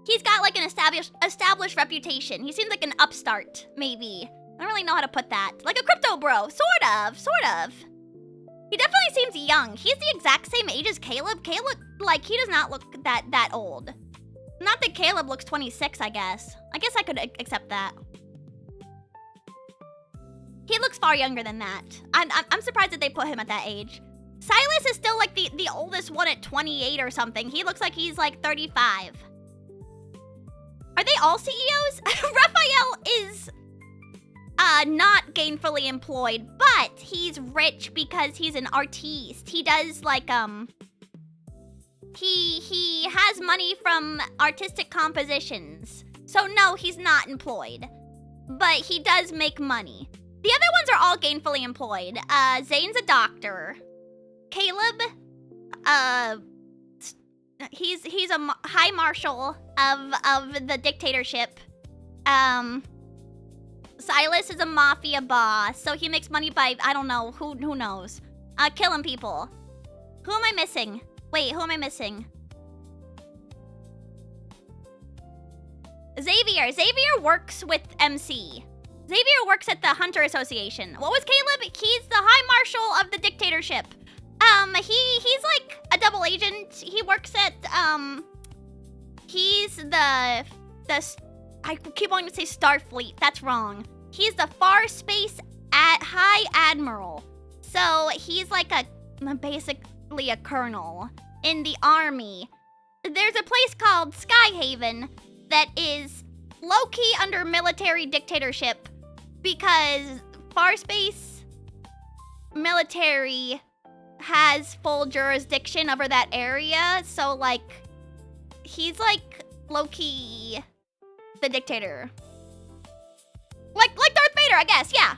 he's got like an established reputation. He seems like an upstart, maybe. I don't really know how to put that. Like a crypto bro, sort of. He definitely seems young. He's the exact same age as Caleb. Caleb, like, he does not look that old. Not that Caleb looks 26, I guess. I guess I could accept that. He looks far younger than that. I'm surprised that they put him at that age. Silas is still like the oldest one at 28 or something. He looks like he's like 35. Are they all CEOs? Raphael is not gainfully employed, but he's rich because he's an artiste. He does like he has money from artistic compositions. So no, he's not employed, but he does make money. The other ones are all gainfully employed. Zane's a doctor. Caleb, he's a high marshal of the dictatorship. Silas is a mafia boss, so he makes money by, I don't know, who knows? Killing people. Who am I missing? Wait, who am I missing? Xavier. Xavier works with MC. Xavier works at the Hunter Association. What was Caleb? He's the high marshal of the dictatorship. He's like a double agent. He works at, he's the I keep wanting to say Starfleet. That's wrong. He's the Far Space High Admiral. So he's like basically a colonel in the army. There's a place called Skyhaven that is low-key under military dictatorship because Far Space military has full jurisdiction over that area. So like, he's like low-key the dictator. Like Darth Vader, I guess, yeah.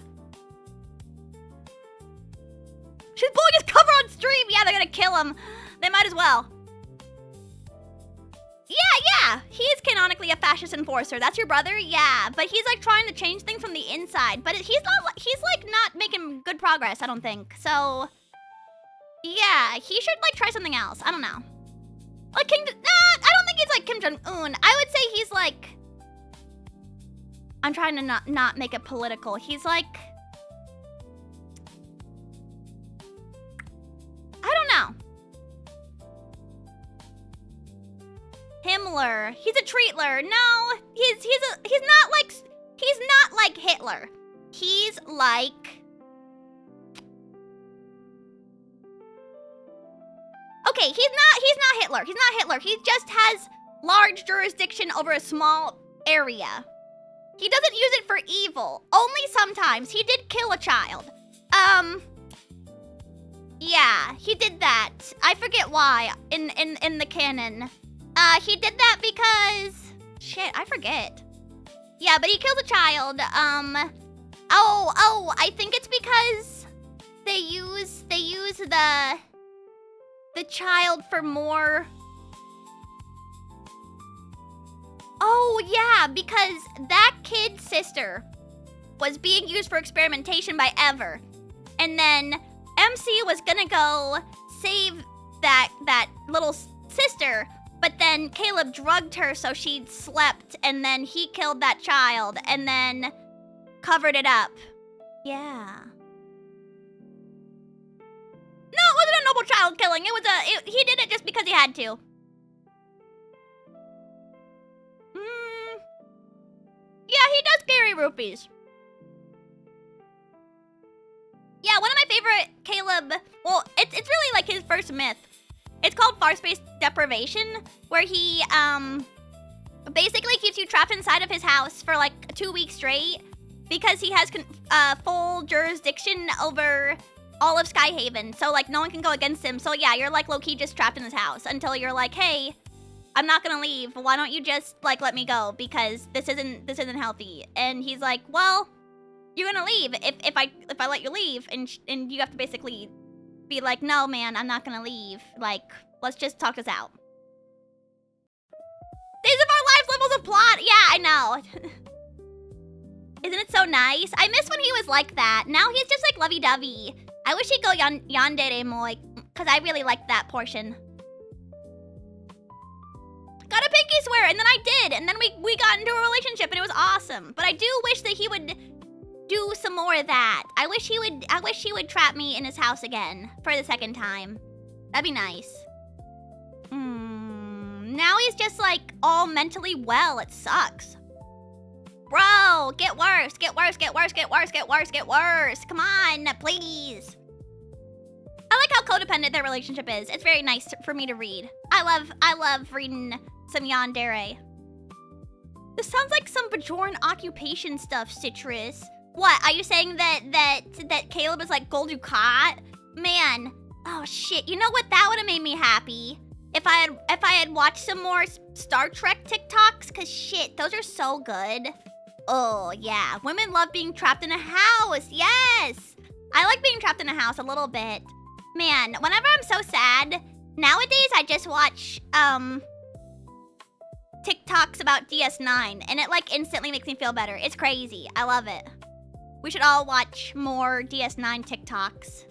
She's pulling his cover on stream. Yeah, they're gonna kill him. They might as well. Yeah. He's canonically a fascist enforcer. That's your brother? Yeah, but he's like trying to change things from the inside. But he's like not making good progress, I don't think. So, yeah, he should like try something else. I don't know. Like I don't think he's like Kim Jong-un. I would say he's like, I'm trying to not make it political. He's like, I don't know. Himmler. He's a treatler. No, he's not like Hitler. He's like, okay, he's not Hitler. He's not Hitler. He just has large jurisdiction over a small area. He doesn't use it for evil. Only sometimes. He did kill a child. Yeah, he did that. I forget why in the canon. He did that because shit, I forget. Yeah, but he killed a child. Oh, I think it's because they use the child for more. Oh, yeah, because that kid's sister was being used for experimentation by Ever. And then MC was gonna go save that little sister, but then Caleb drugged her so she slept, and then he killed that child, and then covered it up. Yeah. No, it wasn't a noble child killing. He did it just because he had to. Yeah, he does carry rupees. Yeah, one of my favorite Caleb, well, it's really like his first myth. It's called Far Space Deprivation, where he basically keeps you trapped inside of his house for like 2 weeks straight because he has full jurisdiction over all of Skyhaven. So like no one can go against him. So yeah, you're like low-key just trapped in his house until you're like, hey, I'm not gonna leave. Why don't you just like let me go, because this isn't healthy. And he's like, well, you're gonna leave if I let you leave, and you have to basically be like, no man, I'm not gonna leave. Like, let's just talk this out. These are our lives levels of plot. Yeah, I know. Isn't it so nice? I miss when he was like that. Now he's just like lovey-dovey. I wish he'd go yandere more, because I really liked that portion. Got a pinky swear, and then I did, and then we got into a relationship, and it was awesome. But I do wish that he would do some more of that. I wish he would trap me in his house again for the second time. That'd be nice. Now he's just like all mentally well. It sucks. Bro, get worse, get worse, get worse, get worse, get worse, get worse. Come on, please. I like how codependent their relationship is. It's very nice for me to read. I love reading some yandere. This sounds like some Bajoran occupation stuff, Citrus. What, are you saying that Caleb is like Gul Dukat? Man, oh shit, you know what? That would have made me happy. If I had watched some more Star Trek TikToks, cause shit, those are so good. Oh yeah, women love being trapped in a house, yes! I like being trapped in a house a little bit. Man, whenever I'm so sad, nowadays I just watch, TikToks about DS9, and it like instantly makes me feel better. It's crazy, I love it. We should all watch more DS9 TikToks.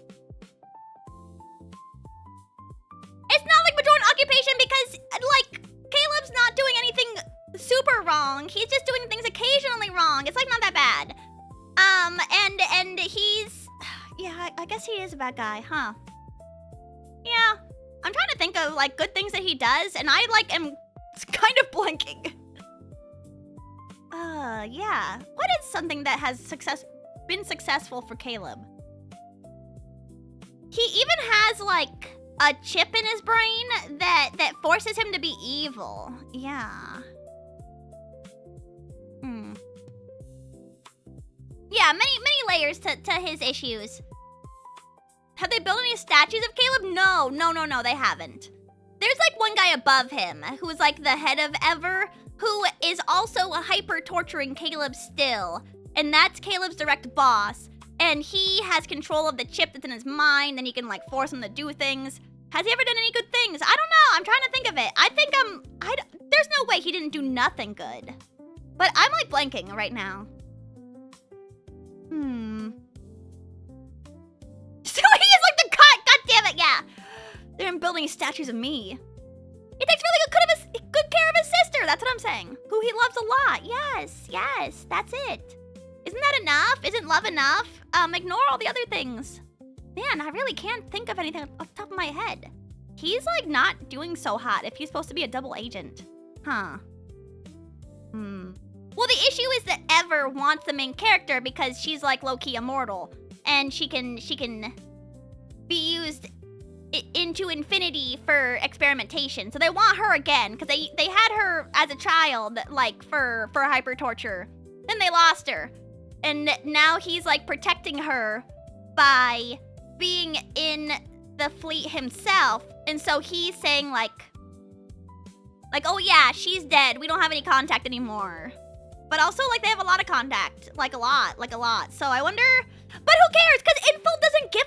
It's not like Bajoran occupation because, like, Caleb's not doing anything super wrong. He's just doing things occasionally wrong. It's, like, not that bad. And he's... Yeah, I guess he is a bad guy, huh? Yeah. I'm trying to think of, like, good things that he does, and I, like, am kind of blanking. Yeah. What is something that has been successful for Caleb? He even has, like, a chip in his brain that forces him to be evil. Yeah. Yeah, many layers to his issues. Have they built any statues of Caleb? No, they haven't. There's like one guy above him who is like the head of Ever, who is also hyper torturing Caleb still. and that's Caleb's direct boss. And he has control of the chip that's in his mind, and he can, like, force him to do things. Has he ever done any good things? I don't know. I'm trying to think of it. I think there's no way he didn't do nothing good. But I'm, like, blanking right now. So he is like the god damn it, yeah. They're building statues of me. He takes really good care of his sister. That's what I'm saying. Who he loves a lot. Yes, that's it. Isn't that enough? Isn't love enough? Ignore all the other things. Man, I really can't think of anything off the top of my head. He's like not doing so hot if he's supposed to be a double agent. Huh. Well, the issue is that Ever wants the main character because she's like low-key immortal. And she can be used into infinity for experimentation. So they want her again, because they had her as a child, like, for hyper torture. Then they lost her. And now he's, like, protecting her by being in the fleet himself. And so he's saying, like, oh yeah, she's dead. We don't have any contact anymore. But also, like, they have a lot of contact. Like a lot. So I wonder... But who cares? Because Info doesn't give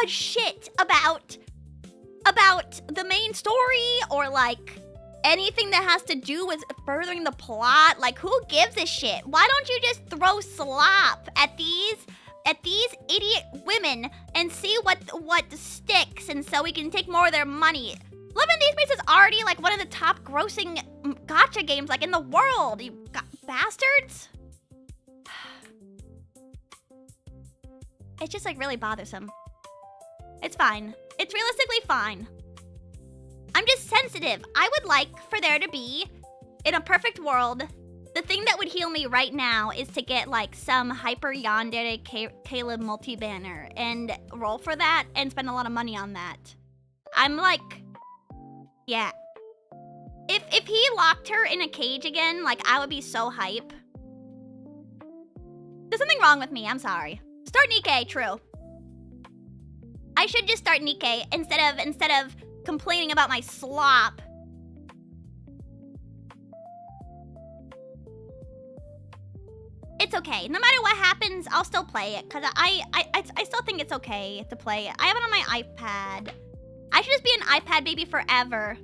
a shit about the main story or, like, anything that has to do with furthering the plot. Like, who gives a shit? Why don't you just throw slop at these idiot women and see what sticks, and so we can take more of their money? 11 Days Beats is already, like, one of the top grossing gacha games, like, in the world. You bastards. It's just, like, really bothersome. It's fine. It's realistically fine. I'm just sensitive. I would like for there to be, in a perfect world, the thing that would heal me right now is to get, like, some hyper yandere Caleb multi-banner and roll for that and spend a lot of money on that. I'm like, yeah. If he locked her in a cage again, like, I would be so hype. There's something wrong with me. I'm sorry. Start Nikkei, true. I should just start Nikkei instead of complaining about my slop. It's okay. No matter what happens, I'll still play it because I still think it's okay to play it. I have it on my iPad. I should just be an iPad baby forever.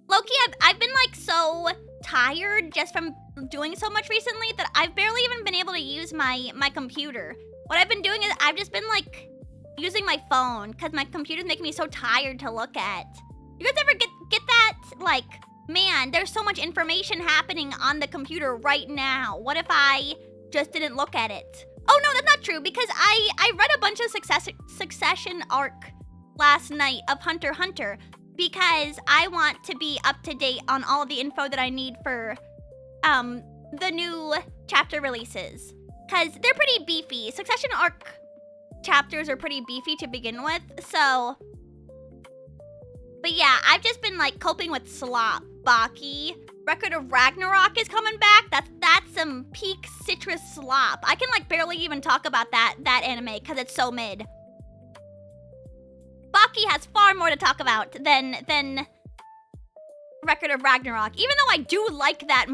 Low-key, I've been like so tired just from doing so much recently that I've barely even been able to use my computer. What I've been doing is I've just been like using my phone because my computer's making me so tired to look at. You guys ever get that? Like, man, there's so much information happening on the computer right now. What if I just didn't look at it? Oh no, that's not true because I read a bunch of Succession arc last night of Hunter x Hunter because I want to be up to date on all of the info that I need for the new chapter releases. Because they're pretty beefy. Succession arc chapters are pretty beefy to begin with, so... But yeah, I've just been, like, coping with slop. Baki. Record of Ragnarok is coming back. That's some peak citrus slop. I can, like, barely even talk about that anime because it's so mid. Baki has far more to talk about than Record of Ragnarok. Even though I do like that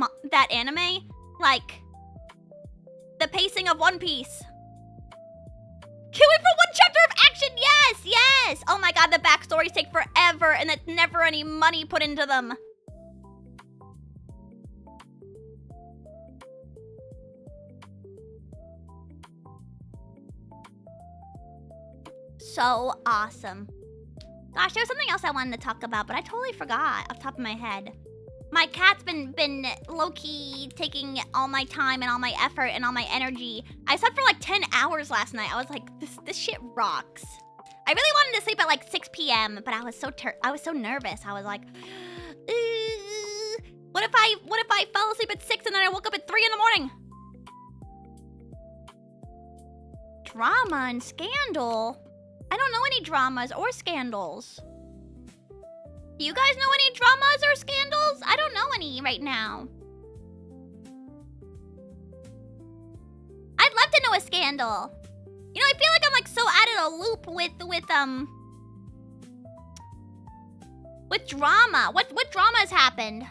anime, like... The pacing of One Piece. Can't wait for one chapter of action. Yes. Oh my god, the backstories take forever and there's never any money put into them. So awesome. Gosh, there was something else I wanted to talk about, but I totally forgot off the top of my head. My cat's been low-key taking all my time and all my effort and all my energy. I slept for like 10 hours last night. I was like, this shit rocks. I really wanted to sleep at like 6 p.m., but I was so nervous. I was like, what if I fell asleep at 6 and then I woke up at 3 in the morning? Drama and scandal? I don't know any dramas or scandals. Do you guys know any dramas or scandals? I don't know any right now. I'd love to know a scandal. You know, I feel like I'm like so out of the loop with drama. What drama has happened?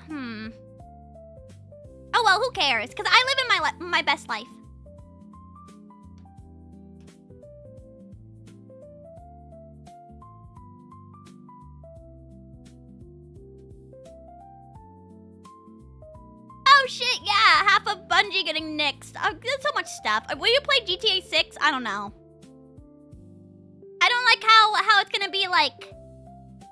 Oh well, who cares? Because I live in my best life. Oh shit, yeah, half of Bungie getting nixed. There's so much stuff. Will you play GTA 6? I don't know. I don't like how it's gonna be like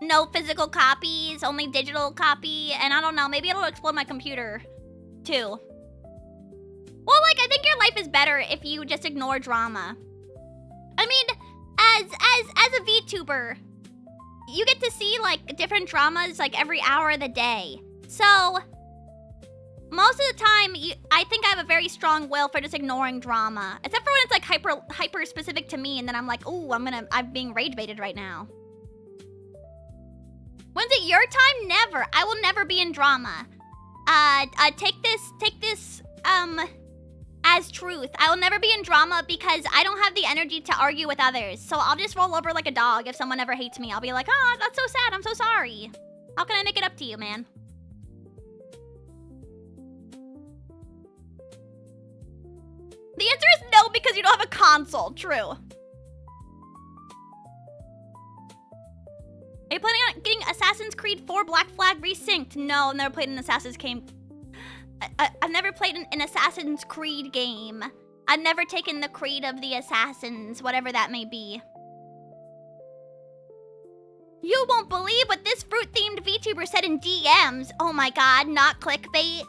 no physical copies, only digital copy, and I don't know, maybe it'll explode my computer too. Well, like, I think your life is better if you just ignore drama. I mean, as a VTuber, you get to see like different dramas like every hour of the day. So most of the time, I think I have a very strong will for just ignoring drama. Except for when it's like hyper specific to me, and then I'm like, ooh, I'm being rage baited right now. When's it your time? Never. I will never be in drama. Take this, as truth. I will never be in drama because I don't have the energy to argue with others. So I'll just roll over like a dog if someone ever hates me. I'll be like, oh, that's so sad. I'm so sorry. How can I make it up to you, man? The answer is no because you don't have a console. True. Are you planning on getting Assassin's Creed 4 Black Flag resynced? No, I've never played an Assassin's game. I've never played an Assassin's Creed game. I've never taken the creed of the Assassins, whatever that may be. You won't believe what this fruit-themed VTuber said in DMs. Oh my god, not clickbait.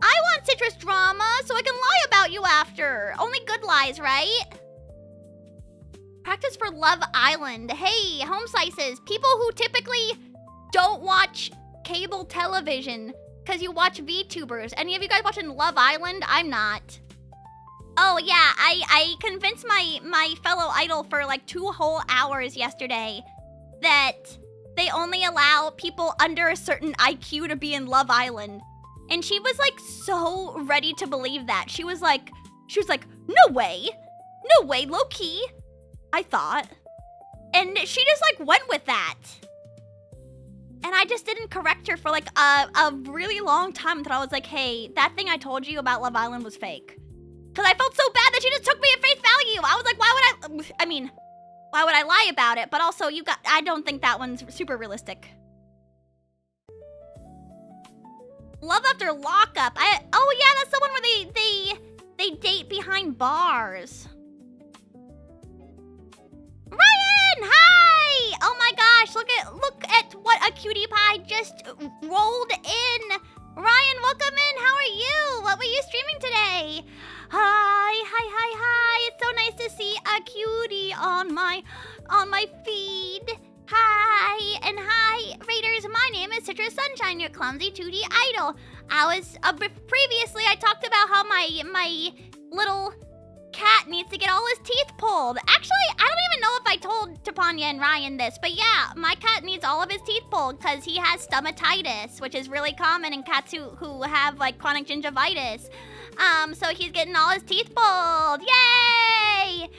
I want citrus drama so I can lie about you after. Only good lies, right? Practice for Love Island. Hey, home slices. People who typically don't watch cable television because you watch VTubers. Any of you guys watching Love Island? I'm not. Oh yeah, I convinced my fellow idol for like 2 whole hours yesterday that they only allow people under a certain IQ to be in Love Island. And she was like so ready to believe that. She was like, no way, low key, I thought. And she just like went with that. And I just didn't correct her for like a really long time until I was like, hey, that thing I told you about Love Island was fake. Cause I felt so bad that she just took me at face value. I was like, why would I lie about it? But also I don't think that one's super realistic. Love After Lockup. Oh yeah, that's the one where they date behind bars. Ryan, hi! Oh my gosh, look at what a cutie pie just rolled in. Ryan, welcome in. How are you? What were you streaming today? Hi. It's so nice to see a cutie on my feed. Hi, and hi, Raiders. My name is Citrus Sunshine, your clumsy 2D idol. Previously I talked about how my little cat needs to get all his teeth pulled. Actually, I don't even know if I told Topanya and Ryan this, but yeah, my cat needs all of his teeth pulled because he has stomatitis, which is really common in cats who have like chronic gingivitis. So he's getting all his teeth pulled. Yay!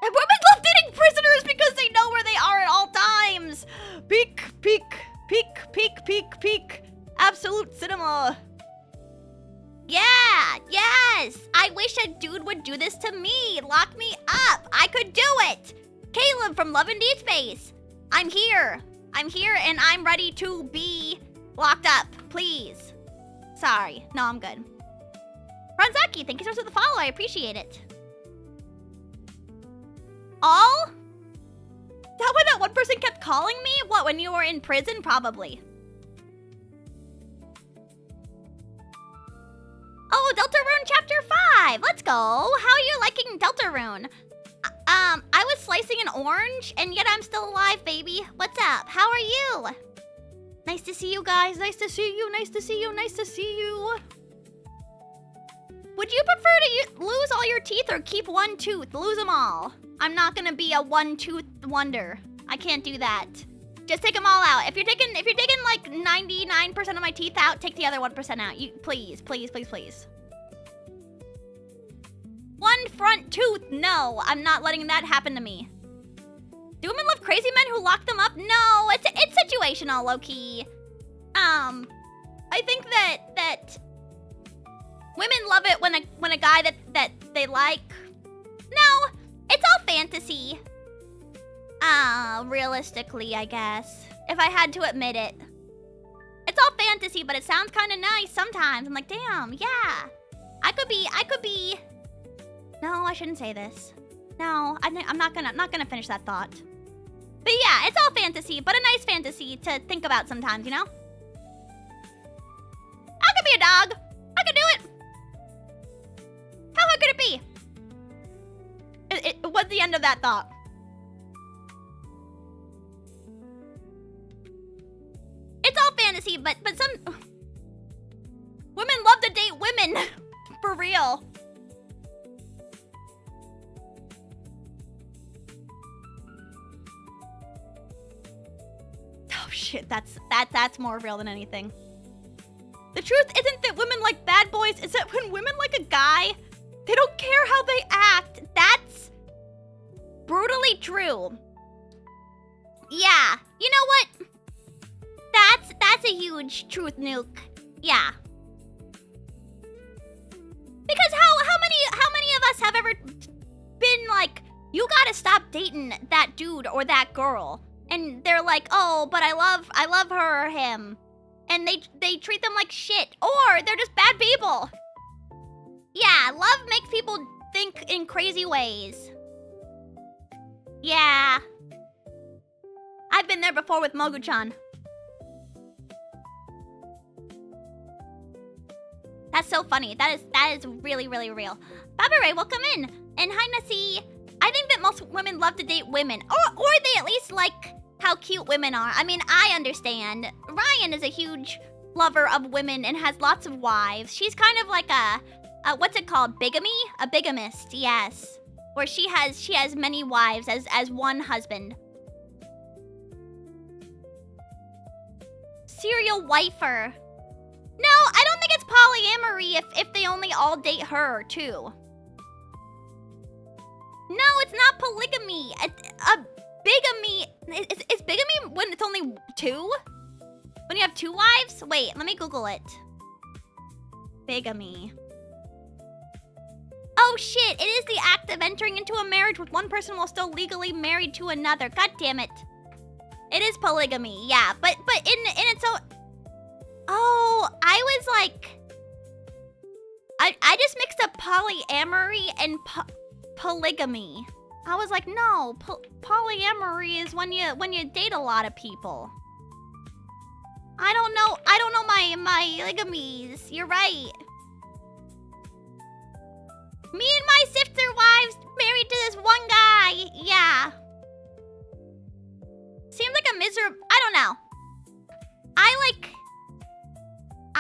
And women love dating prisoners because they know where they are at all times. Peek. Absolute cinema. Yeah, yes. I wish a dude would do this to me. Lock me up. I could do it. Caleb from Love and Deep Space. I'm here and I'm ready to be locked up. Please. Sorry. No, I'm good. Ranzaki, thank you so much for the follow. I appreciate it. All? That when that one person kept calling me? What, when you were in prison? Probably. Oh, Deltarune Chapter 5. Let's go. How are you liking Deltarune? I was slicing an orange, and yet I'm still alive, baby. What's up? How are you? Nice to see you guys. Nice to see you. Would you prefer to lose all your teeth or keep one tooth? Lose them all. I'm not gonna be a one-tooth wonder. I can't do that. Just take them all out. If you're taking like 99% of my teeth out, take the other 1% out. Please. One front tooth. No, I'm not letting that happen to me. Do women love crazy men who lock them up? No, it's situational, low-key. I think that women love it when a guy that they like. No, it's all fantasy. Realistically, I guess. If I had to admit it. It's all fantasy, but it sounds kind of nice sometimes. I'm like, damn, yeah. I could be. No, I shouldn't say this. No, I'm not gonna finish that thought. But yeah, it's all fantasy, but a nice fantasy to think about sometimes, you know? I could be a dog. I could do it. How hard could it be? It was the end of that thought. It's all fantasy, but some women love to date women. For real. Oh shit, that's more real than anything. The truth isn't that women like bad boys, it's that when women like a guy, they don't care how they act. That's brutally true. Yeah, you know what? That's a huge truth nuke. Yeah. Because how many of us have ever been like, you gotta stop dating that dude or that girl, and they're like, oh, but I love her or him, and they treat them like shit, or they're just bad people. Yeah, love makes people think in crazy ways. Yeah. I've been there before with Mogu-chan. That's so funny. That is really, really real. Baba Ray, welcome in. And hi, Nessie. I think that most women love to date women. Or they at least like how cute women are. I mean, I understand. Ryan is a huge lover of women and has lots of wives. She's kind of like a what's it called? Bigamy? A bigamist, yes. Where she has many wives as one husband. Serial wifer. No, I don't think it's polyamory if they only all date her, too. No, it's not polygamy. A bigamy... Is bigamy when it's only two? When you have two wives? Wait, let me Google it. Bigamy. Oh, shit. It is the act of entering into a marriage with one person while still legally married to another. God damn it. It is polygamy, yeah. But in its own... Oh, I was like... I just mixed up polyamory and polygamy. I was like, no, polyamory is when you date a lot of people. I don't know my ligamies. You're right. Me and my sister wives married to this one guy. Yeah. Seems like a miserable... I don't know.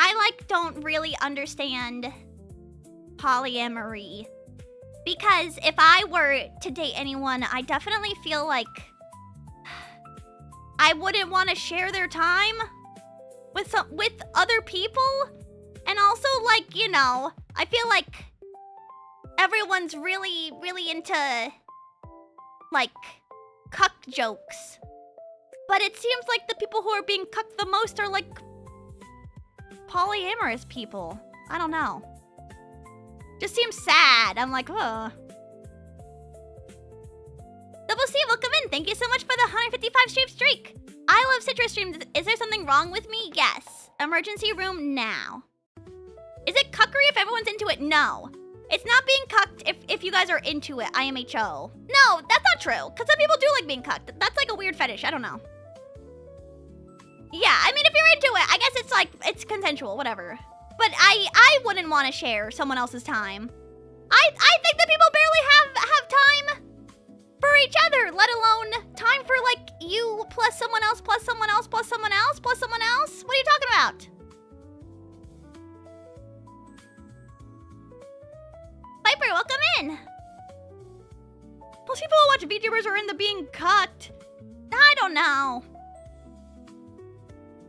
I don't really understand polyamory. Because if I were to date anyone, I definitely feel like I wouldn't want to share their time with other people. And also, like, you know, I feel like everyone's really, really into, like, cuck jokes. But it seems like the people who are being cucked the most are, like, polyamorous people. I don't know. Just seems sad. I'm like, ugh. Double C, welcome in. Thank you so much for the 155 stream streak. I love citrus streams. Is there something wrong with me? Yes. Emergency room now. Is it cuckery if everyone's into it? No. It's not being cucked if you guys are into it, IMHO. No, that's not true. Because some people do like being cucked. That's like a weird fetish. I don't know. Yeah, I mean, if you're into it, I guess it's like, it's consensual, whatever. But I wouldn't want to share someone else's time. I think that people barely have time for each other, let alone time for, like, you plus someone else plus someone else plus someone else plus someone else. What are you talking about? Viper, welcome in. Most people who watch VTubers are in the being cucked. I don't know.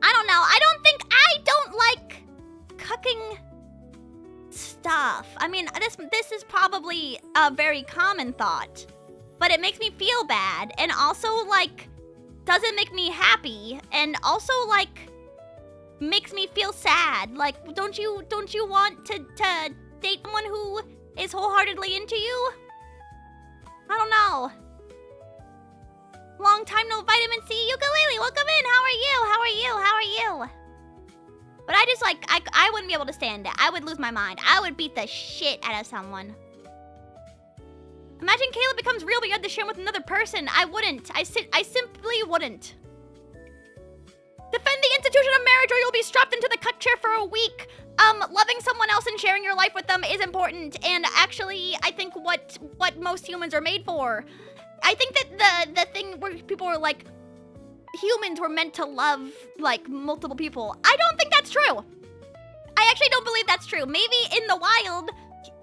I don't like cucking stuff. I mean, this is probably a very common thought, but it makes me feel bad, and also, like, doesn't make me happy, and also, like, makes me feel sad. Like, don't you want to date someone who is wholeheartedly into you? I don't know. Long time no vitamin C. Ukulele, welcome in. How are you? How are you? How are you? But I just like, I wouldn't be able to stand it. I would lose my mind. I would beat the shit out of someone. Imagine Caleb becomes real, but you had to share him with another person. I wouldn't. I simply wouldn't. Defend the institution of marriage or you'll be strapped into the cut chair for a week. Loving someone else and sharing your life with them is important. And actually, I think what most humans are made for. I think that the thing where people were like, humans were meant to love, like, multiple people. I don't think that's true. I actually don't believe that's true. Maybe in the wild,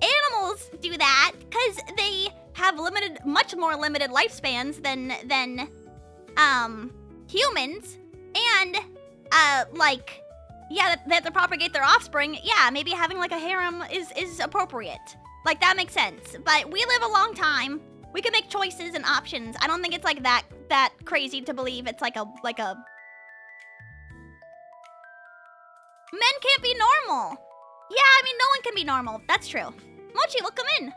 animals do that because they have much more limited lifespans than humans. And, like, yeah, they have to propagate their offspring. Yeah, maybe having, like, a harem is appropriate. Like, that makes sense. But we live a long time. We can make choices and options. I don't think it's, like, that crazy to believe it's, like a... Men can't be normal. Yeah, I mean, no one can be normal. That's true. Mochi, welcome in.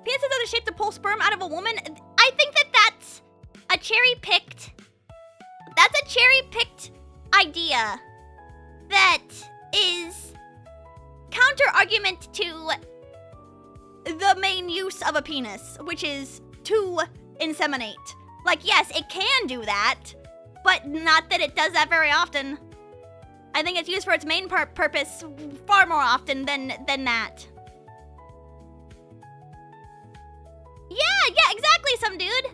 Penises are the shape to pull sperm out of a woman. I think that's a cherry-picked... That's a cherry-picked idea that is counter-argument to the main use of a penis, which is to inseminate. Like, yes, it can do that, but not that it does that very often. I think it's used for its main purpose far more often than that. Yeah, exactly, some dude.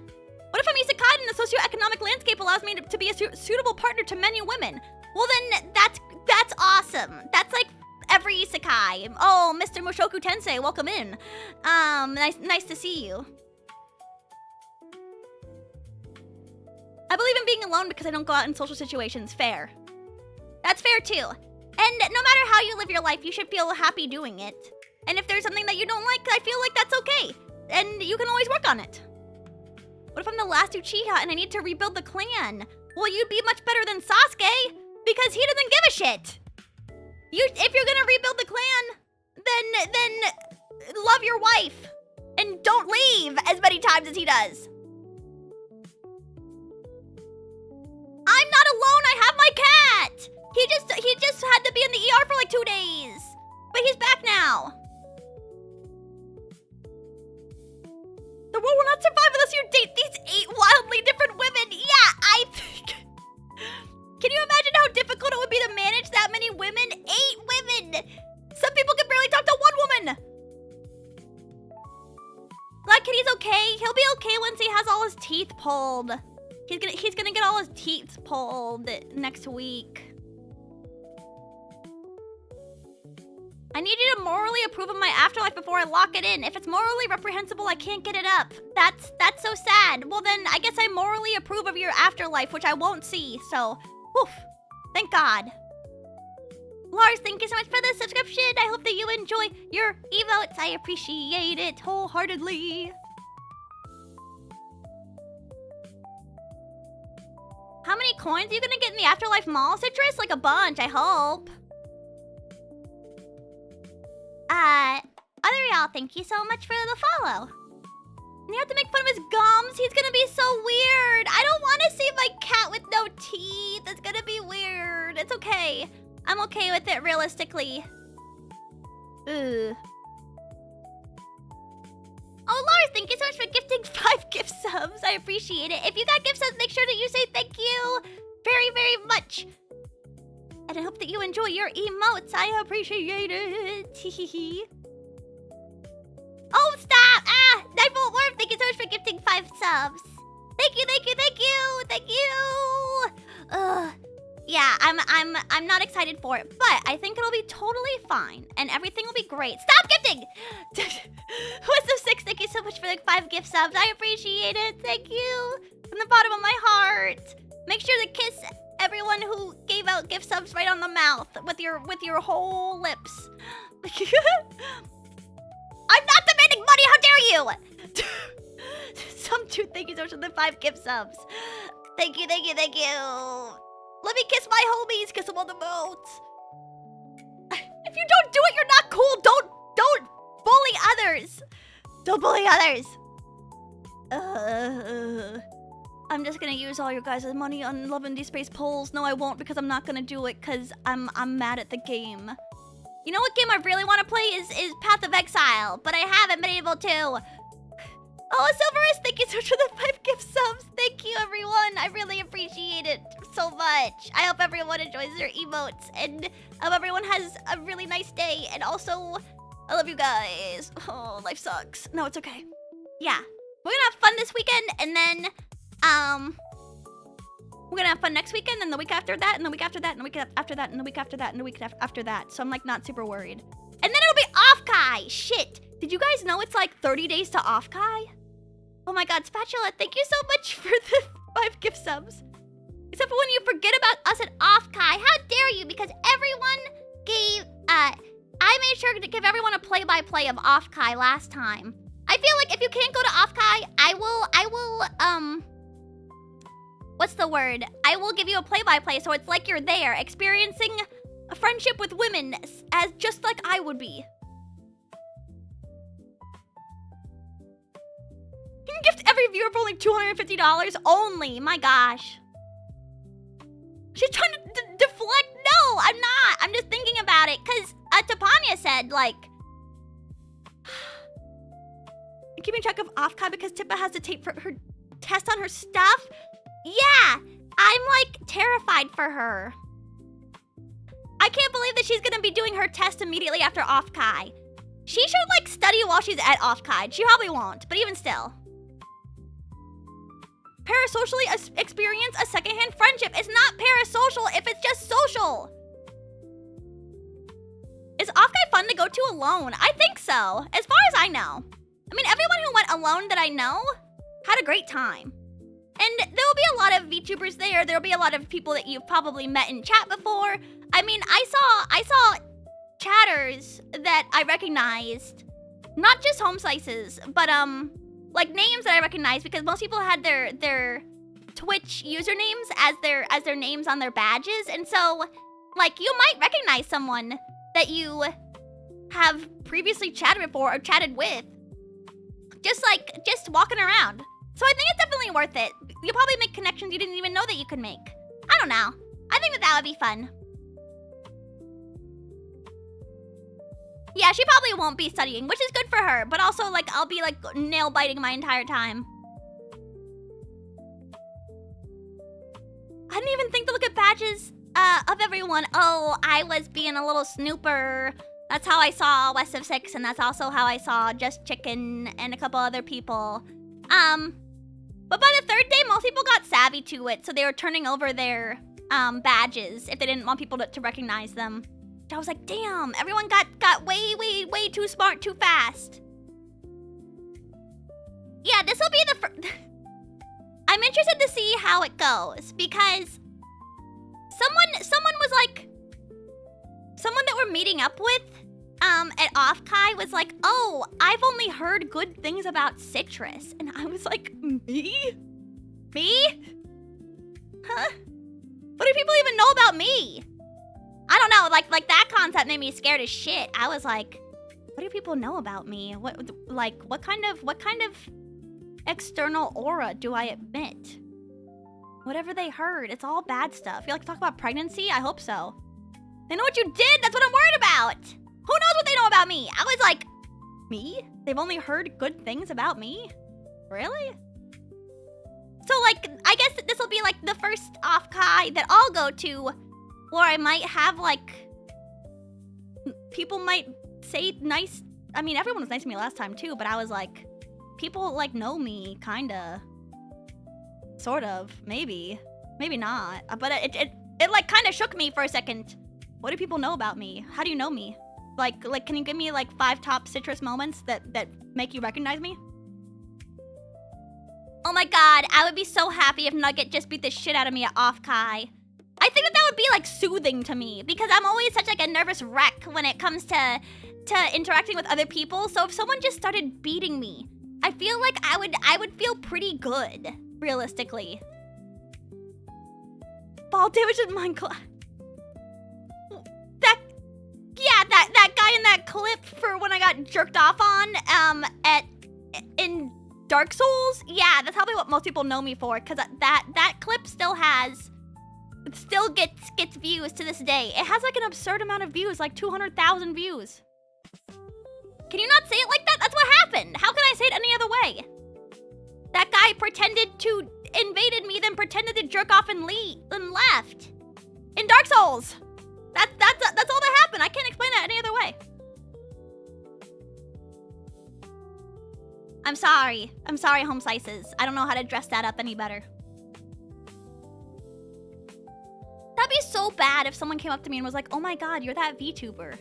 What if I'm isekai and the socioeconomic landscape allows me to be a suitable partner to many women? Well, then that's awesome. That's like every isekai. Oh, Mr. Mushoku Tensei, welcome in. Nice to see you. I believe in being alone because I don't go out in social situations. Fair. That's fair too. And no matter how you live your life, you should feel happy doing it. And if there's something that you don't like, I feel like that's okay. And you can always work on it. What if I'm the last Uchiha and I need to rebuild the clan? Well, you'd be much better than Sasuke because he doesn't give a shit. If you're gonna rebuild the clan, then love your wife and don't leave as many times as he does. I'm not alone, I have my cat! He just had to be in the ER for like 2 days. But he's back now. The world will not survive unless you date these 8 wildly different women. Yeah, I think... Can you imagine how difficult it would be to manage that many women? 8 women! Some people can barely talk to 1 woman! Glad Kitty's okay. He'll be okay once he has all his teeth pulled. He's gonna get all his teeth pulled next week. I need you to morally approve of my afterlife before I lock it in. If it's morally reprehensible, I can't get it up. That's so sad. Well then, I guess I morally approve of your afterlife, which I won't see, so, whew, thank God. Lars, thank you so much for the subscription. I hope that you enjoy your emotes. I appreciate it wholeheartedly. How many coins are you gonna get in the Afterlife Mall, Citrus? Like a bunch, I hope. Other y'all, thank you so much for the follow. And you have to make fun of his gums. He's gonna be so weird. I don't want to see my cat with no teeth. It's gonna be weird. It's okay. I'm okay with it, realistically. Ugh. Oh, Lars, thank you so much for gifting 5 gift subs. I appreciate it. If you got gift subs, make sure that you say thank you very, very much. And I hope that you enjoy your emotes. I appreciate it. Oh, stop! Ah! Nightfall Worm, thank you so much for gifting 5 subs. Thank you, thank you, thank you, thank you. Ugh. Yeah, I'm not excited for it, but I think it'll be totally fine and everything will be great. Stop gifting! Wisdom6, thank you so much for the 5 gift subs. I appreciate it. Thank you from the bottom of my heart. Make sure to kiss everyone who gave out gift subs right on the mouth with your whole lips. I'm not demanding money. How dare you? Some dude, thank you so much for the 5 gift subs. Thank you, thank you, thank you. Let me kiss my homies, kiss them on the mouth. If you don't do it, you're not cool. Don't bully others. Don't bully others. I'm just gonna use all your guys' money on Love in Deep Space polls. No, I won't, because I'm not gonna do it because I'm mad at the game. You know what game I really want to play is Path of Exile, but I haven't been able to. Oh, Silverus, thank you so much for the 5 gift subs. Thank you, everyone. I really appreciate it so much. I hope everyone enjoys their emotes, and I hope everyone has a really nice day. And also, I love you guys. Oh, life sucks. No, it's okay. Yeah, we're gonna have fun this weekend, and then, we're gonna have fun next weekend, and the week after that, and the week after that, and the week after that, and the week after that, and the week after that. So I'm like not super worried. And then it'll be Off-Kai. Shit. Did you guys know it's like 30 days to Off-Kai? Oh my god, Spatula, thank you so much for the 5 gift subs. Except for when you forget about us at Off-Kai. How dare you? Because everyone gave, I made sure to give everyone a play-by-play of Off-Kai last time. I feel like if you can't go to Off-Kai, I will, what's the word? I will give you a play-by-play so it's like you're there, experiencing a friendship with women as just like I would be. You can gift every viewer for only $250 only. My gosh. She's trying to deflect. No, I'm not. I'm just thinking about it because Topania said, like, I'm keeping track of Off-Kai because Tippa has to tape for her test on her stuff. Yeah, I'm like terrified for her. I can't believe that she's gonna be doing her test immediately after Off-Kai. She should like study while she's at Off-Kai. She probably won't, but even still. Parasocially experience a secondhand friendship. It's not parasocial if it's just social. Is Off-Kai fun to go to alone? I think so, as far as I know. I mean, everyone who went alone that I know had a great time. And there'll be a lot of VTubers there. There'll be a lot of people that you've probably met in chat before. I mean, I saw chatters that I recognized. Not just home slices, but like names that I recognized because most people had their Twitch usernames as their names on their badges. And so, like, you might recognize someone that you have previously chatted before or chatted with. Just walking around. So I think it's definitely worth it. You'll probably make connections you didn't even know that you could make. I don't know. I think that would be fun. Yeah, she probably won't be studying, which is good for her. But also, like, I'll be, like, nail biting my entire time. I didn't even think to look at badges of everyone. Oh, I was being a little snooper. That's how I saw West of 6, and that's also how I saw Just Chicken and a couple other people. But by the 3rd day, most people got savvy to it, so they were turning over their badges if they didn't want people to recognize them. I was like, damn, everyone got way too smart too fast. Yeah, this will be the first. I'm interested to see how it goes because someone was like, someone that we're meeting up with at Off-Kai was like, oh, I've only heard good things about Citrus. And I was like, me? Me? Huh? What do people even know about me? I don't know, like that concept made me scared as shit. I was like, what do people know about me? What kind of external aura do I emit? Whatever they heard, it's all bad stuff. You like to talk about pregnancy? I hope so. They know what you did, that's what I'm worried about. Who knows what they know about me? I was like, me? They've only heard good things about me? Really? So like, I guess this will be like the first Off-Kai that I'll go to where I might have like, people might say nice, I mean everyone was nice to me last time too, but I was like, people like know me, kinda. Sort of, maybe not. But it like kinda shook me for a second. What do people know about me? How do you know me? Like, can you give me like 5 top Citrus moments that make you recognize me? Oh my god, I would be so happy if Nugget just beat the shit out of me at Off-Kai. I think that would be like soothing to me because I'm always such like a nervous wreck when it comes to interacting with other people. So if someone just started beating me I feel like I would feel pretty good, realistically. Ball damage in Minecraft. That guy in that clip for when I got jerked off on in Dark Souls. Yeah, that's probably what most people know me for, because that clip still gets views to this day. It has like an absurd amount of views, like 200,000 views. Can you not say it like that? That's what happened. How can I say it any other way? That guy invaded me, then pretended to jerk off and left. In Dark Souls. That's all that happened. I can't explain that any other way. I'm sorry. I'm sorry, Home Slices. I don't know how to dress that up any better. That'd be so bad if someone came up to me and was like, "Oh my god, you're that VTuber.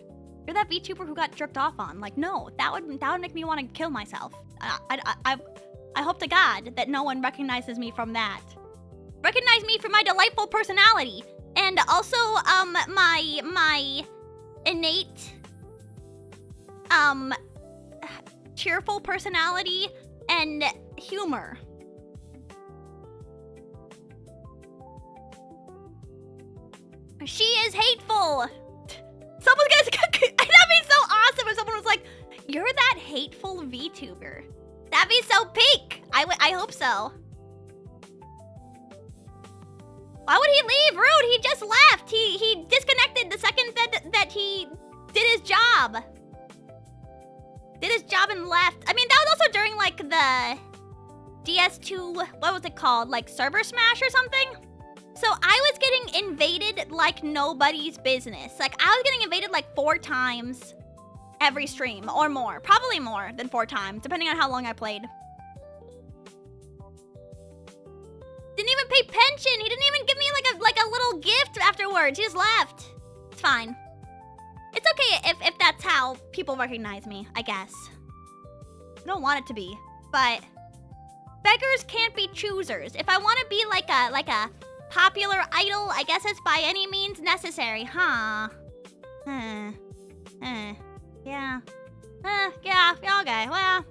You're that VTuber who got jerked off on." Like, no, that would make me want to kill myself. I hope to God that no one recognizes me from that. Recognize me for my delightful personality. And also, my innate, cheerful personality and humor. She is hateful. Someone's gonna, that'd be so awesome if someone was like, "You're that hateful VTuber." That'd be so peak. I hope so. Why would he leave? Rude, he just left. He disconnected the second that he did his job. Did his job and left. I mean, that was also during like the DS2, what was it called? Like server smash or something? So I was getting invaded like nobody's business. Like I was getting invaded like 4 times every stream or more. Probably more than 4 times, depending on how long I played. Didn't even pay pension. He didn't even give me like a little gift afterwards. He just left. It's fine. It's okay if that's how people recognize me, I guess. I don't want it to be, but beggars can't be choosers. If I want to be like a popular idol, I guess it's by any means necessary, huh? Yeah. Yeah, okay, well,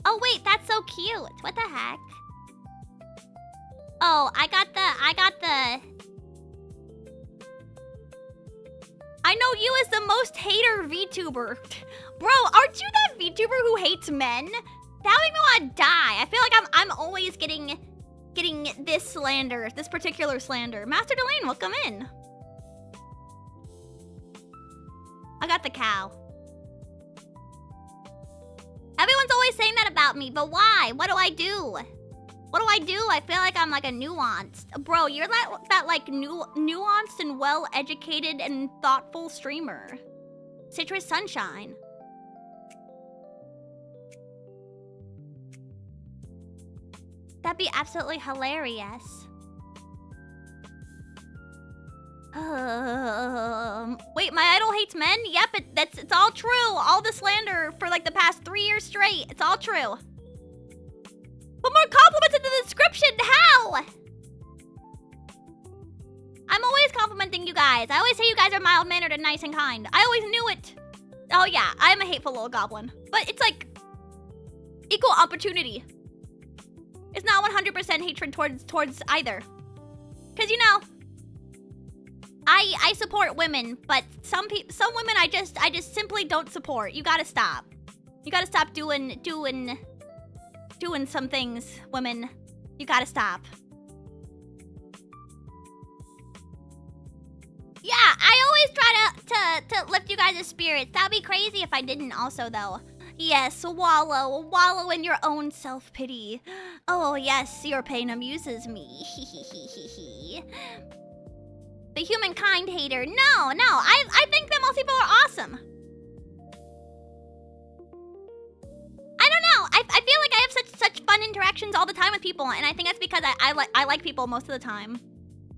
Oh wait, that's so cute. What the heck? Oh, I got the... I know you as the most hater VTuber. Bro, aren't you that VTuber who hates men? That would make me want to die. I feel like I'm always getting this slander, this particular slander. Master Delane, welcome in. I got the cow. Everyone's always saying that about me, but why? What do I do? What do I do? I feel like I'm like a nuanced. Bro, you're that like nuanced and well-educated and thoughtful streamer. Citrus Sunshine. That'd be absolutely hilarious. Wait, my idol hates men? Yep, it's all true. All the slander for like the past 3 years straight. It's all true. Put more compliments in the description. How? I'm always complimenting you guys. I always say you guys are mild-mannered and nice and kind. I always knew it. Oh yeah, I'm a hateful little goblin. But it's like equal opportunity. It's not 100% hatred towards either. Cause you know, I support women, but some women I just simply don't support. You gotta stop. You gotta stop doing some things, women. You gotta stop. Yeah, I always try to lift you guys' spirits. That'd be crazy if I didn't also, though. Yes, wallow in your own self-pity. Oh, yes, your pain amuses me. The humankind hater. No, I think that most people are awesome. I don't know. I feel like I have such fun interactions all the time with people, and I think that's because I like people most of the time.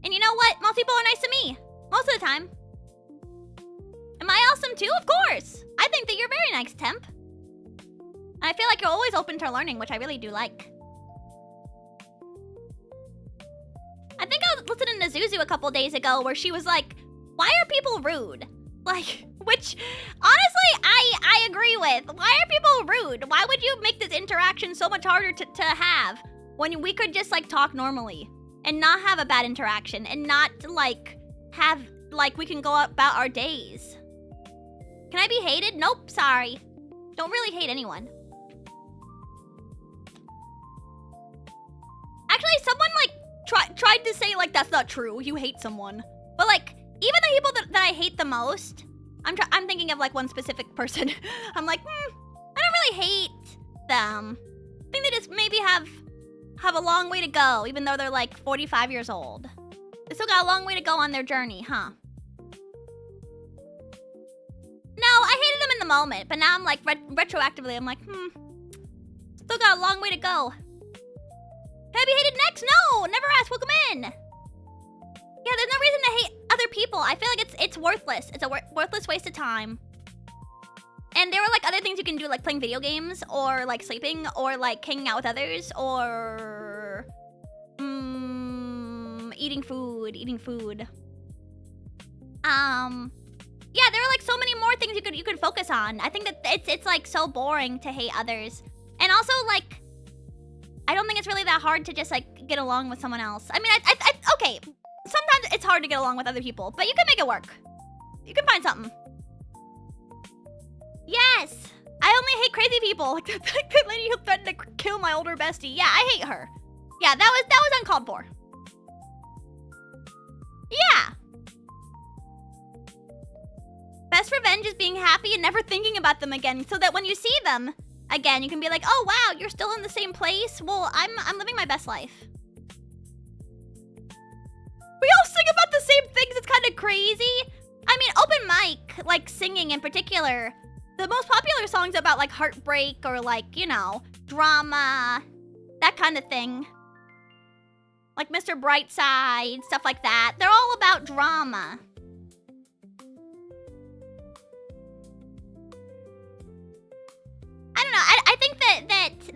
And you know what? Most people are nice to me. Most of the time. Am I awesome too? Of course. I think that you're very nice, Temp. And I feel like you're always open to learning, which I really do like. I think I was listening to Zuzu a couple days ago where she was like, why are people rude? Like, Which, honestly, I agree with. Why are people rude? Why would you make this interaction so much harder to have when we could just, like, talk normally and not have a bad interaction and not, like, have, like, we can go about our days? Can I be hated? Nope, sorry. Don't really hate anyone. Actually, someone, like, tried to say, like, that's not true. You hate someone. But, like, even the people that I hate the most, I'm thinking of, like, one specific person. I'm like, I don't really hate them. I think they just maybe have a long way to go, even though they're, like, 45 years old. They still got a long way to go on their journey, huh? No, I hated them in the moment, but now I'm, like, retroactively, I'm like, still got a long way to go. Can I be hated next? No, never asked. Welcome in. Yeah, there's no reason to hate other people. I feel like it's worthless. It's a worthless waste of time. And there were, like, other things you can do, like playing video games, or, like, sleeping, or, like, hanging out with others, or eating food. Yeah, there are, like, so many more things you could focus on. I think that it's like so boring to hate others. And also, like, I don't think it's really that hard to just, like, get along with someone else. I mean, okay, sometimes it's hard to get along with other people, but you can make it work. You can find something. Yes, I only hate crazy people. Like that lady who threatened to kill my older bestie. Yeah, I hate her. Yeah, that was uncalled for. Yeah. Best revenge is being happy and never thinking about them again, so that when you see them again, you can be like, oh wow, you're still in the same place? Well, I'm living my best life. We all sing about the same things, it's kind of crazy. I mean, open mic, like singing in particular, the most popular songs about, like, heartbreak or, like, you know, drama, that kind of thing. Like Mr. Brightside, stuff like that. They're all about drama. I don't know. I think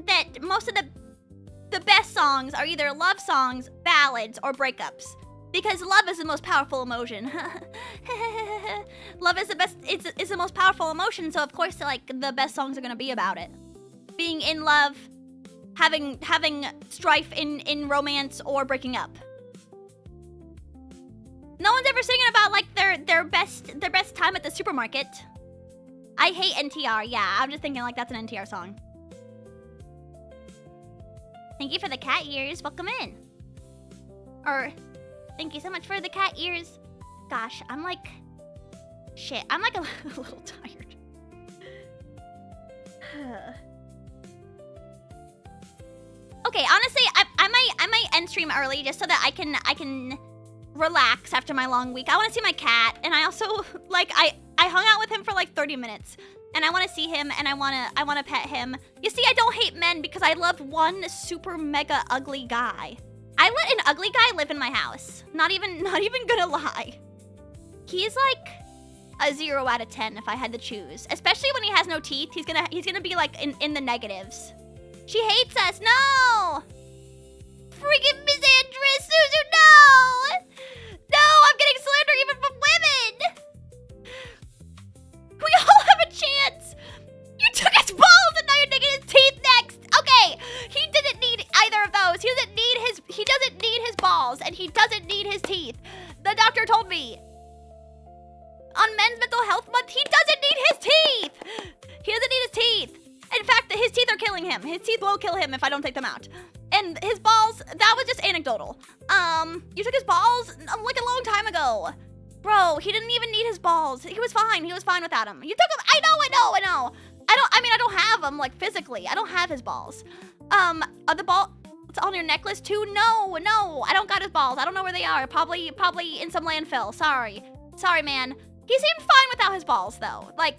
that most of the best songs are either love songs, ballads, or breakups. Because love is the most powerful emotion. Love is the best, it's the most powerful emotion, so of course, like, the best songs are gonna be about it. Being in love, having strife in romance, or breaking up. No one's ever singing about, like, their best time at the supermarket. I hate NTR, yeah, I'm just thinking, like, that's an NTR song. Thank you for the cat ears, welcome in. Or, thank you so much for the cat ears. Gosh, I'm like, shit, I'm like a little tired. Okay, honestly, I might end stream early just so that I can relax after my long week. I want to see my cat, and I also, like, I hung out with him for like 30 minutes, and I want to see him, and I want to pet him. You see, I don't hate men because I love one super mega ugly guy. I let an ugly guy live in my house. Not even gonna lie. He's like a 0 out of 10 if I had to choose. Especially when he has no teeth. He's gonna be like in the negatives. She hates us. No! Freaking Miss Andrea Suzu, no! No, I'm getting slander even from women! We all have a chance! You took his balls and now you're taking his teeth next! Okay, he didn't need either of those. He doesn't need his balls, and he doesn't need his teeth. The doctor told me. On Men's Mental Health Month, he doesn't need his teeth! He doesn't need his teeth. In fact, his teeth are killing him. His teeth will kill him if I don't take them out. And his balls, that was just anecdotal. You took his balls like a long time ago. Bro, he didn't even need his balls. He was fine without them. You took them, I know. I don't have them, like, physically. I don't have his balls. Are the balls on your necklace too? No, I don't got his balls. I don't know where they are. Probably in some landfill. Sorry, man. He seemed fine without his balls, though. Like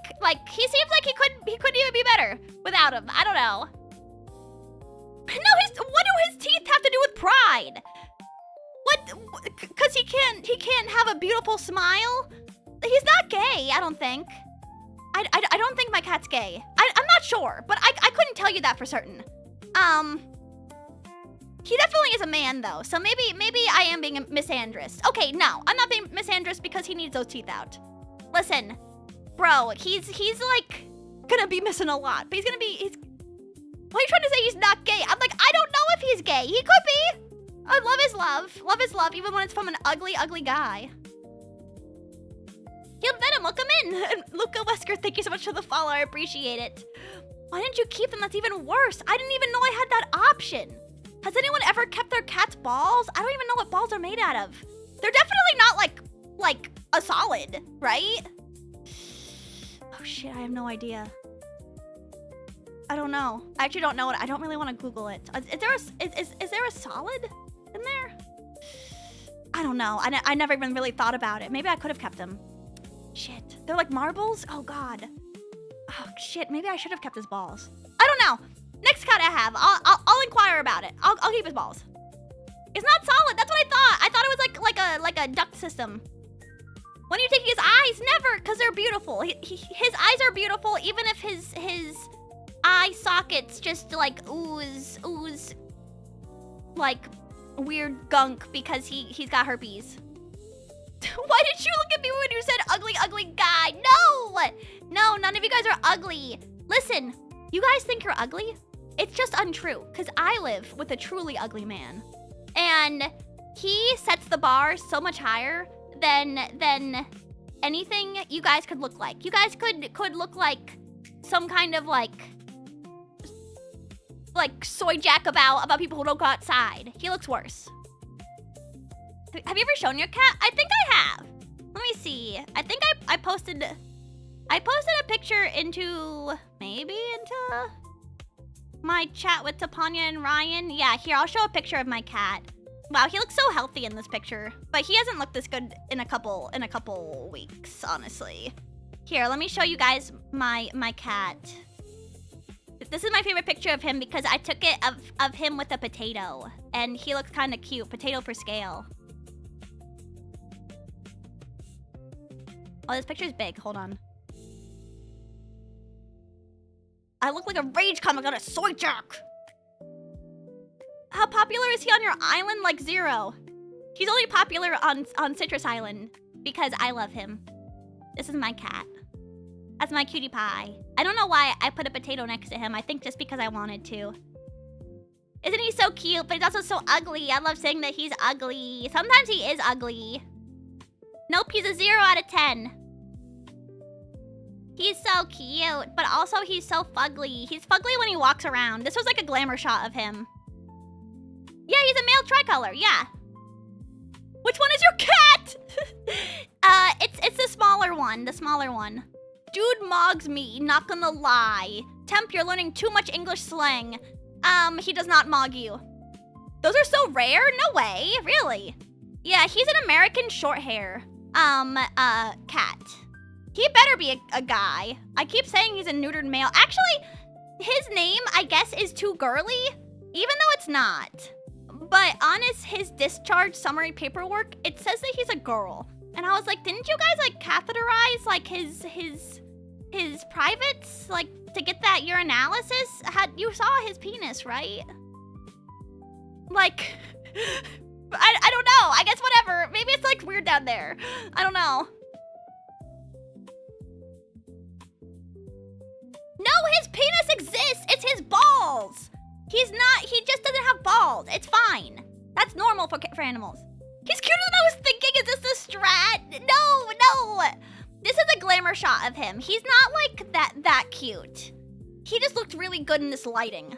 he seems like he couldn't even be better without him. I don't know. No, what do his teeth have to do with pride? What? Cause he can't have a beautiful smile? He's not gay, I don't think. I don't think my cat's gay. I'm not sure, but I couldn't tell you that for certain. He definitely is a man, though, so maybe I am being a misandrist. Okay, no, I'm not being misandrist because he needs those teeth out. Listen, bro, he's like gonna be missing a lot. But why are you trying to say he's not gay? I'm like, I don't know if he's gay. He could be. I love his love. Love his love, even when it's from an ugly, ugly guy. Healed Venom, welcome in. And Luca Wesker, thank you so much for the follow. I appreciate it. Why didn't you keep them? That's even worse. I didn't even know I had that option. Has anyone ever kept their cat's balls? I don't even know what balls are made out of. They're definitely not like a solid, right? Oh shit, I have no idea. I don't know. I actually don't know it. I don't really want to Google it. Is there a solid in there? I don't know. I never even really thought about it. Maybe I could have kept them. Shit. They're like marbles? Oh god. Oh shit. Maybe I should have kept his balls. I don't know. Next cat I have. I'll inquire about it. I'll keep his balls. It's not solid. That's what I thought. I thought it was like a duct system. When are you taking his eyes? Never, because they're beautiful. His eyes are beautiful, even if his eye sockets just like ooze like weird gunk because he's got herpes. Why did you look at me when you said ugly, ugly guy? No, none of you guys are ugly. Listen, you guys think you're ugly? It's just untrue, because I live with a truly ugly man. And he sets the bar so much higher than anything you guys could look like. You guys could look like some kind of like soy jack about people who don't go outside. He looks worse. Have you ever shown your cat? I think I have. Let me see. I think I posted a picture into my chat with Tapanya and Ryan. Yeah, here, I'll show a picture of my cat. Wow, he looks so healthy in this picture, but he hasn't looked this good in a couple weeks, honestly. Here, let me show you guys my cat. This is my favorite picture of him because I took it of him with a potato, and he looks kind of cute. Potato for scale. Oh, this picture is big. Hold on. I look like a rage comic on a soy jack. How popular is he on your island? Like 0. He's only popular on Citrus Island because I love him. This is my cat. That's my cutie pie. I don't know why I put a potato next to him. I think just because I wanted to. Isn't he so cute? But he's also so ugly. I love saying that he's ugly. Sometimes he is ugly. Nope, he's a 0 out of 10. He's so cute, but also he's so fugly. He's fugly when he walks around. This was like a glamour shot of him. Yeah, he's a male tricolor, yeah. Which one is your cat? It's the smaller one, Dude mogs me, not gonna lie. Temp, you're learning too much English slang. He does not mog you. Those are so rare? No way, really. Yeah, he's an American short hair, cat. He better be a guy. I keep saying he's a neutered male. Actually, his name, I guess, is too girly, even though it's not. But on his discharge summary paperwork, it says that he's a girl. And I was like, didn't you guys like catheterize like his privates, like to get that urinalysis? You saw his penis, right? Like, I don't know. I guess whatever. Maybe it's like weird down there. I don't know. No, his penis exists. It's his balls. He just doesn't have balls. It's fine. That's normal for animals. He's cuter than I was thinking. Is this the strat? No. This is a glamour shot of him. He's not like that cute. He just looked really good in this lighting.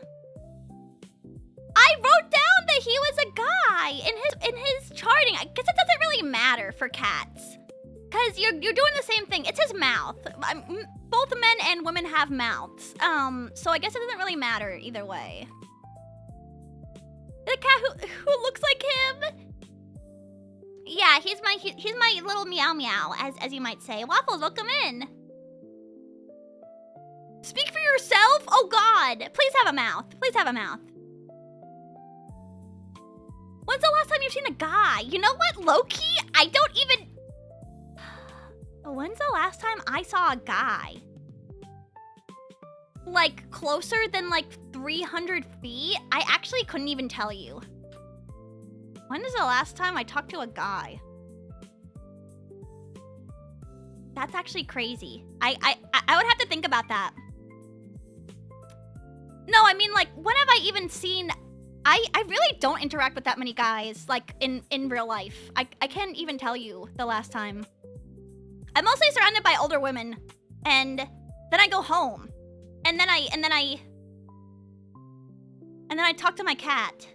I wrote down that he was a guy in his charting. I guess it doesn't really matter for cats. Because you're doing the same thing. It's his mouth. Both men and women have mouths. So I guess it doesn't really matter either way. The cat who looks like him? Yeah, he's my little meow meow, as you might say. Waffles, welcome in. Speak for yourself? Oh God, please have a mouth. Please have a mouth. When's the last time you've seen a guy? You know what, low-key, I don't even... When's the last time I saw a guy? Like, closer than like 300 feet? I actually couldn't even tell you. When is the last time I talked to a guy? That's actually crazy. I would have to think about that. No, I mean, like, when have I even seen... I really don't interact with that many guys, like, in real life. I can't even tell you the last time. I'm mostly surrounded by older women, and then I go home. And then I talk to my cat.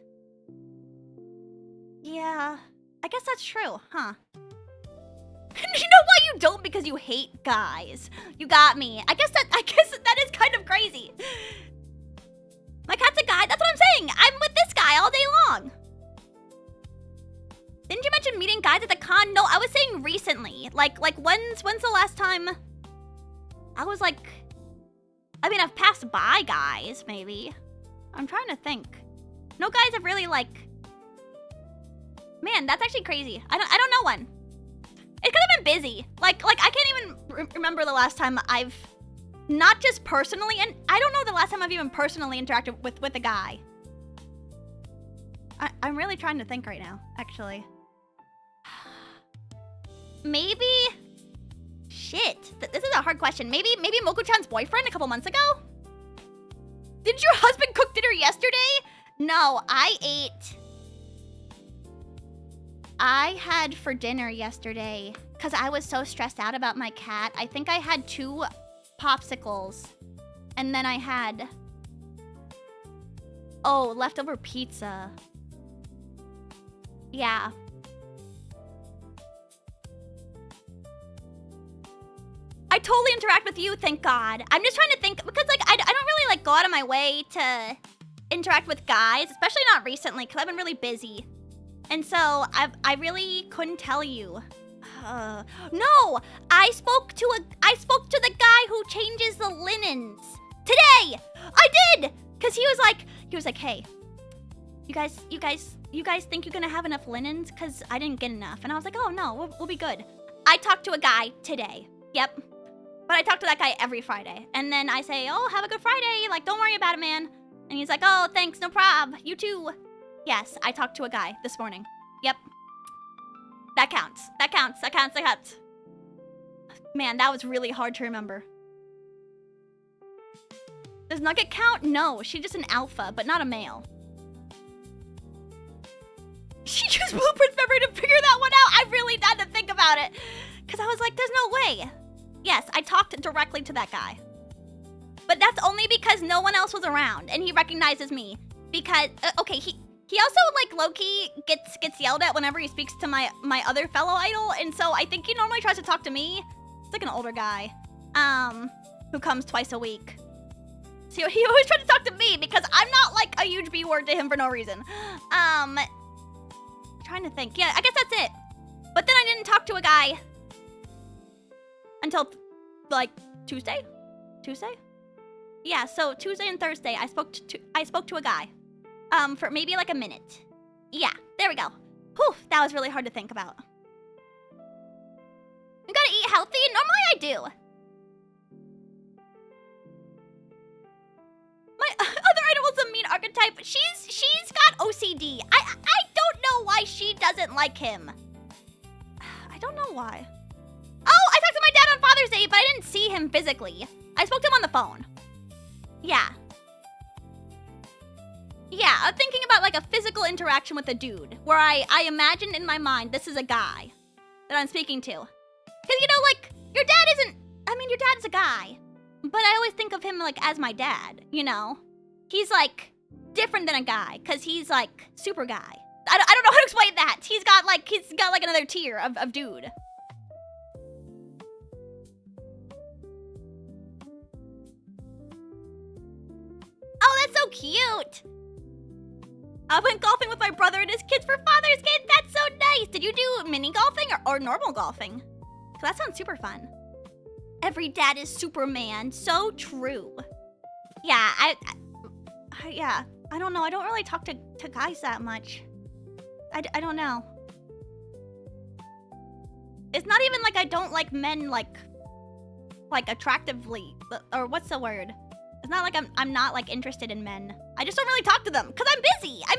Yeah, I guess that's true, huh? You know why you don't? Because you hate guys. You got me. I guess that is kind of crazy. My cat's a guy. That's what I'm saying. I'm with this guy all day long. Didn't you mention meeting guys at the con? No, I was saying recently. Like when's the last time? I was like, I mean, I've passed by guys, maybe. I'm trying to think. No guys have really like. Man, that's actually crazy. I don't know when. It's because I've been busy. Like I can't even remember the last time I've not just personally, and I don't know the last time I've even personally interacted with a guy. I'm really trying to think right now, actually. Maybe. Shit, this is a hard question. Maybe Moku-chan's boyfriend a couple months ago. Did your husband cook dinner yesterday? No, I had for dinner yesterday because I was so stressed out about my cat. I think I had 2 popsicles and then I had leftover pizza. Yeah. I totally interact with you, thank God. I'm just trying to think because like I don't really like go out of my way to interact with guys, especially not recently because I've been really busy. And so I really couldn't tell you. No, I spoke to the guy who changes the linens today. I did, cause he was like, hey, you guys think you're gonna have enough linens? Cause I didn't get enough, and I was like, oh no, we'll be good. I talked to a guy today. Yep, but I talk to that guy every Friday, and then I say, oh, have a good Friday. Like, don't worry about it, man. And he's like, oh, thanks, no prob. You too. Yes, I talked to a guy this morning. Yep. That counts. That counts. That counts. That counts. Man, that was really hard to remember. Does Nugget count? No, she's just an alpha, but not a male. She used Blueprint's memory to figure that one out. I really had to think about it. Because I was like, there's no way. Yes, I talked directly to that guy. But that's only because no one else was around, and he recognizes me. Because, okay, he also, like, low-key gets yelled at whenever he speaks to my other fellow idol, and so I think he normally tries to talk to me. It's like an older guy, who comes twice a week. So he always tries to talk to me because I'm not, like, a huge B-word to him for no reason. Trying to think. Yeah, I guess that's it. But then I didn't talk to a guy until, like, Tuesday? Tuesday? Yeah, so Tuesday and Thursday, I spoke to a guy. For maybe like a minute. Yeah, there we go. Whew, that was really hard to think about. You gotta eat healthy? Normally I do. My other idol was a mean archetype. She's got OCD. I don't know why she doesn't like him. I don't know why. Oh, I talked to my dad on Father's Day, but I didn't see him physically. I spoke to him on the phone. Yeah. Yeah, I'm thinking about like a physical interaction with a dude where I imagine in my mind this is a guy that I'm speaking to. Because, you know, like, your dad's a guy, but I always think of him like as my dad, you know? He's like different than a guy because he's like super guy. I don't know how to explain that. He's got like another tier of dude. Oh, that's so cute. I went golfing with my brother and his kids for Father's Day. That's so nice. Did you do mini golfing or normal golfing? So that sounds super fun. Every dad is Superman. So true. Yeah, I don't know. I don't really talk to guys that much. I don't know. It's not even like I don't like men like attractively, or what's the word? It's not like I'm not like interested in men. I just don't really talk to them because I'm busy. I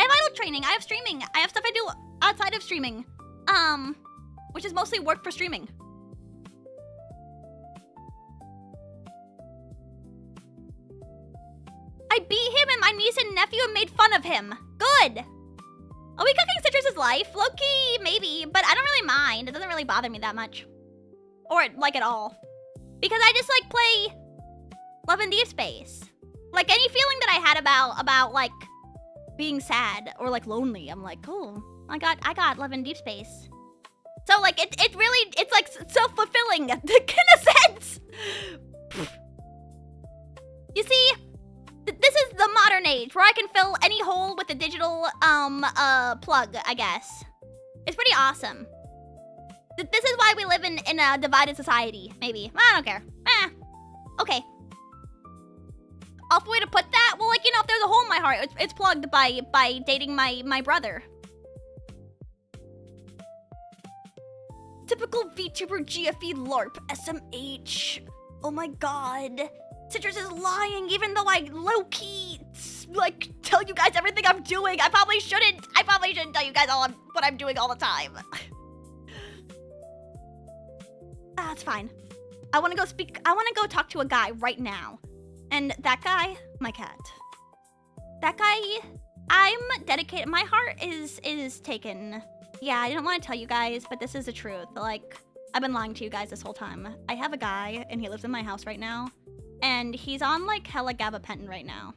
have idol training. I have streaming. I have stuff I do outside of streaming. Which is mostly work for streaming. niece and nephew and made fun of him. Good. Are we cooking Citrus's life? Low-key, maybe, but I don't really mind. It doesn't really bother me that much. Or, like, at all. Because I just, like, play Love in Deep Space. Like, any feeling that I had about like, being sad or, like, lonely, I'm like, cool. I got Love in Deep Space. So, like, it really, it's, like, self-fulfilling, in a sense. You see, this is the modern age where I can fill any hole with a digital, plug, I guess. It's pretty awesome. This is why we live in a divided society, maybe. I don't care. Okay. Awful way to put that? Well, like, you know, if there's a hole in my heart, it's plugged by dating my brother. Typical VTuber GFE LARP SMH. Oh my god. Citrus is lying even though I low-key, like, tell you guys everything I'm doing. I probably shouldn't tell you guys what I'm doing all the time. That's fine. I wanna go talk to a guy right now. And that guy, my cat. That guy, I'm dedicated. My heart is taken. Yeah, I didn't want to tell you guys, but this is the truth. Like, I've been lying to you guys this whole time. I have a guy, and he lives in my house right now. And he's on, like, hella gabapentin right now.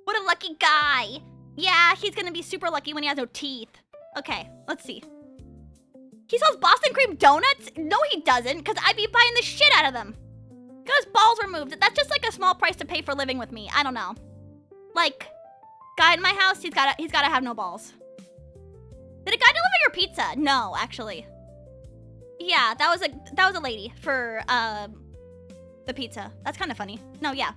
What a lucky guy. Yeah, he's gonna be super lucky when he has no teeth. Okay, let's see. He sells Boston cream donuts? No, he doesn't, because I'd be buying the shit out of them. Got his balls removed. That's just, like, a small price to pay for living with me. I don't know. Like, guy in my house, he's gotta have no balls. Did a guy deliver your pizza? No, actually. Yeah, that was a lady for, the pizza. That's kind of funny. No, yeah.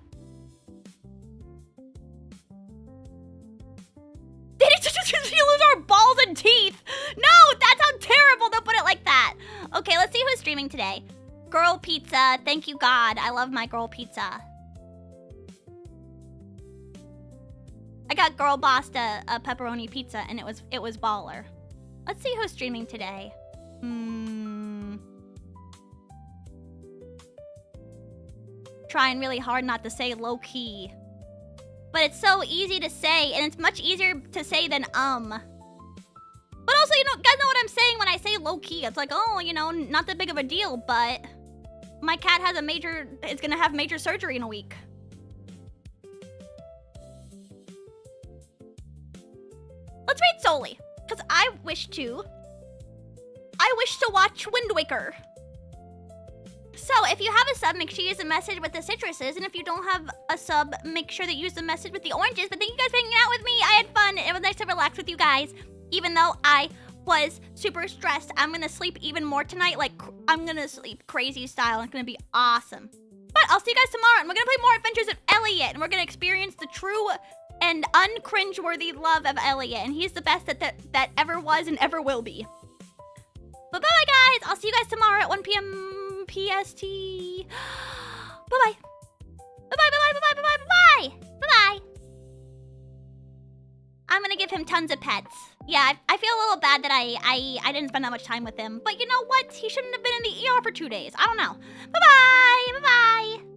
Did he just lose our balls and teeth? No, that sounds terrible. Don't put it like that. Okay, let's see who's streaming today. Girl pizza. Thank you, God. I love my girl pizza. I got Girl Basta a pepperoni pizza, and it was baller. Let's see who's streaming today. Trying really hard not to say low-key. But it's so easy to say, and it's much easier to say than But also, you know, guys know what I'm saying when I say low-key. It's like, oh, you know, not that big of a deal, but my cat has is gonna have major surgery in a week. Let's read solely, because I wish to watch Wind Waker. So, if you have a sub, make sure you use the message with the citruses, and if you don't have a sub, make sure that you use the message with the oranges. But thank you guys for hanging out with me. I had fun. It was nice to relax with you guys, even though I was super stressed. I'm gonna sleep even more tonight. Like, I'm gonna sleep crazy style. It's gonna be awesome. But I'll see you guys tomorrow, and we're gonna play more Adventures of Elliot, and we're gonna experience the true and uncringeworthy love of Elliot, and he's the best that ever was and ever will be. But bye-bye, guys. I'll see you guys tomorrow at 1 p.m. PST. Bye-bye. Bye-bye, bye-bye, bye-bye, bye-bye, bye-bye. Bye-bye. I'm gonna give him tons of pets. Yeah, I feel a little bad that I didn't spend that much time with him. But you know what? He shouldn't have been in the ER for 2 days. I don't know. Bye-bye. Bye-bye.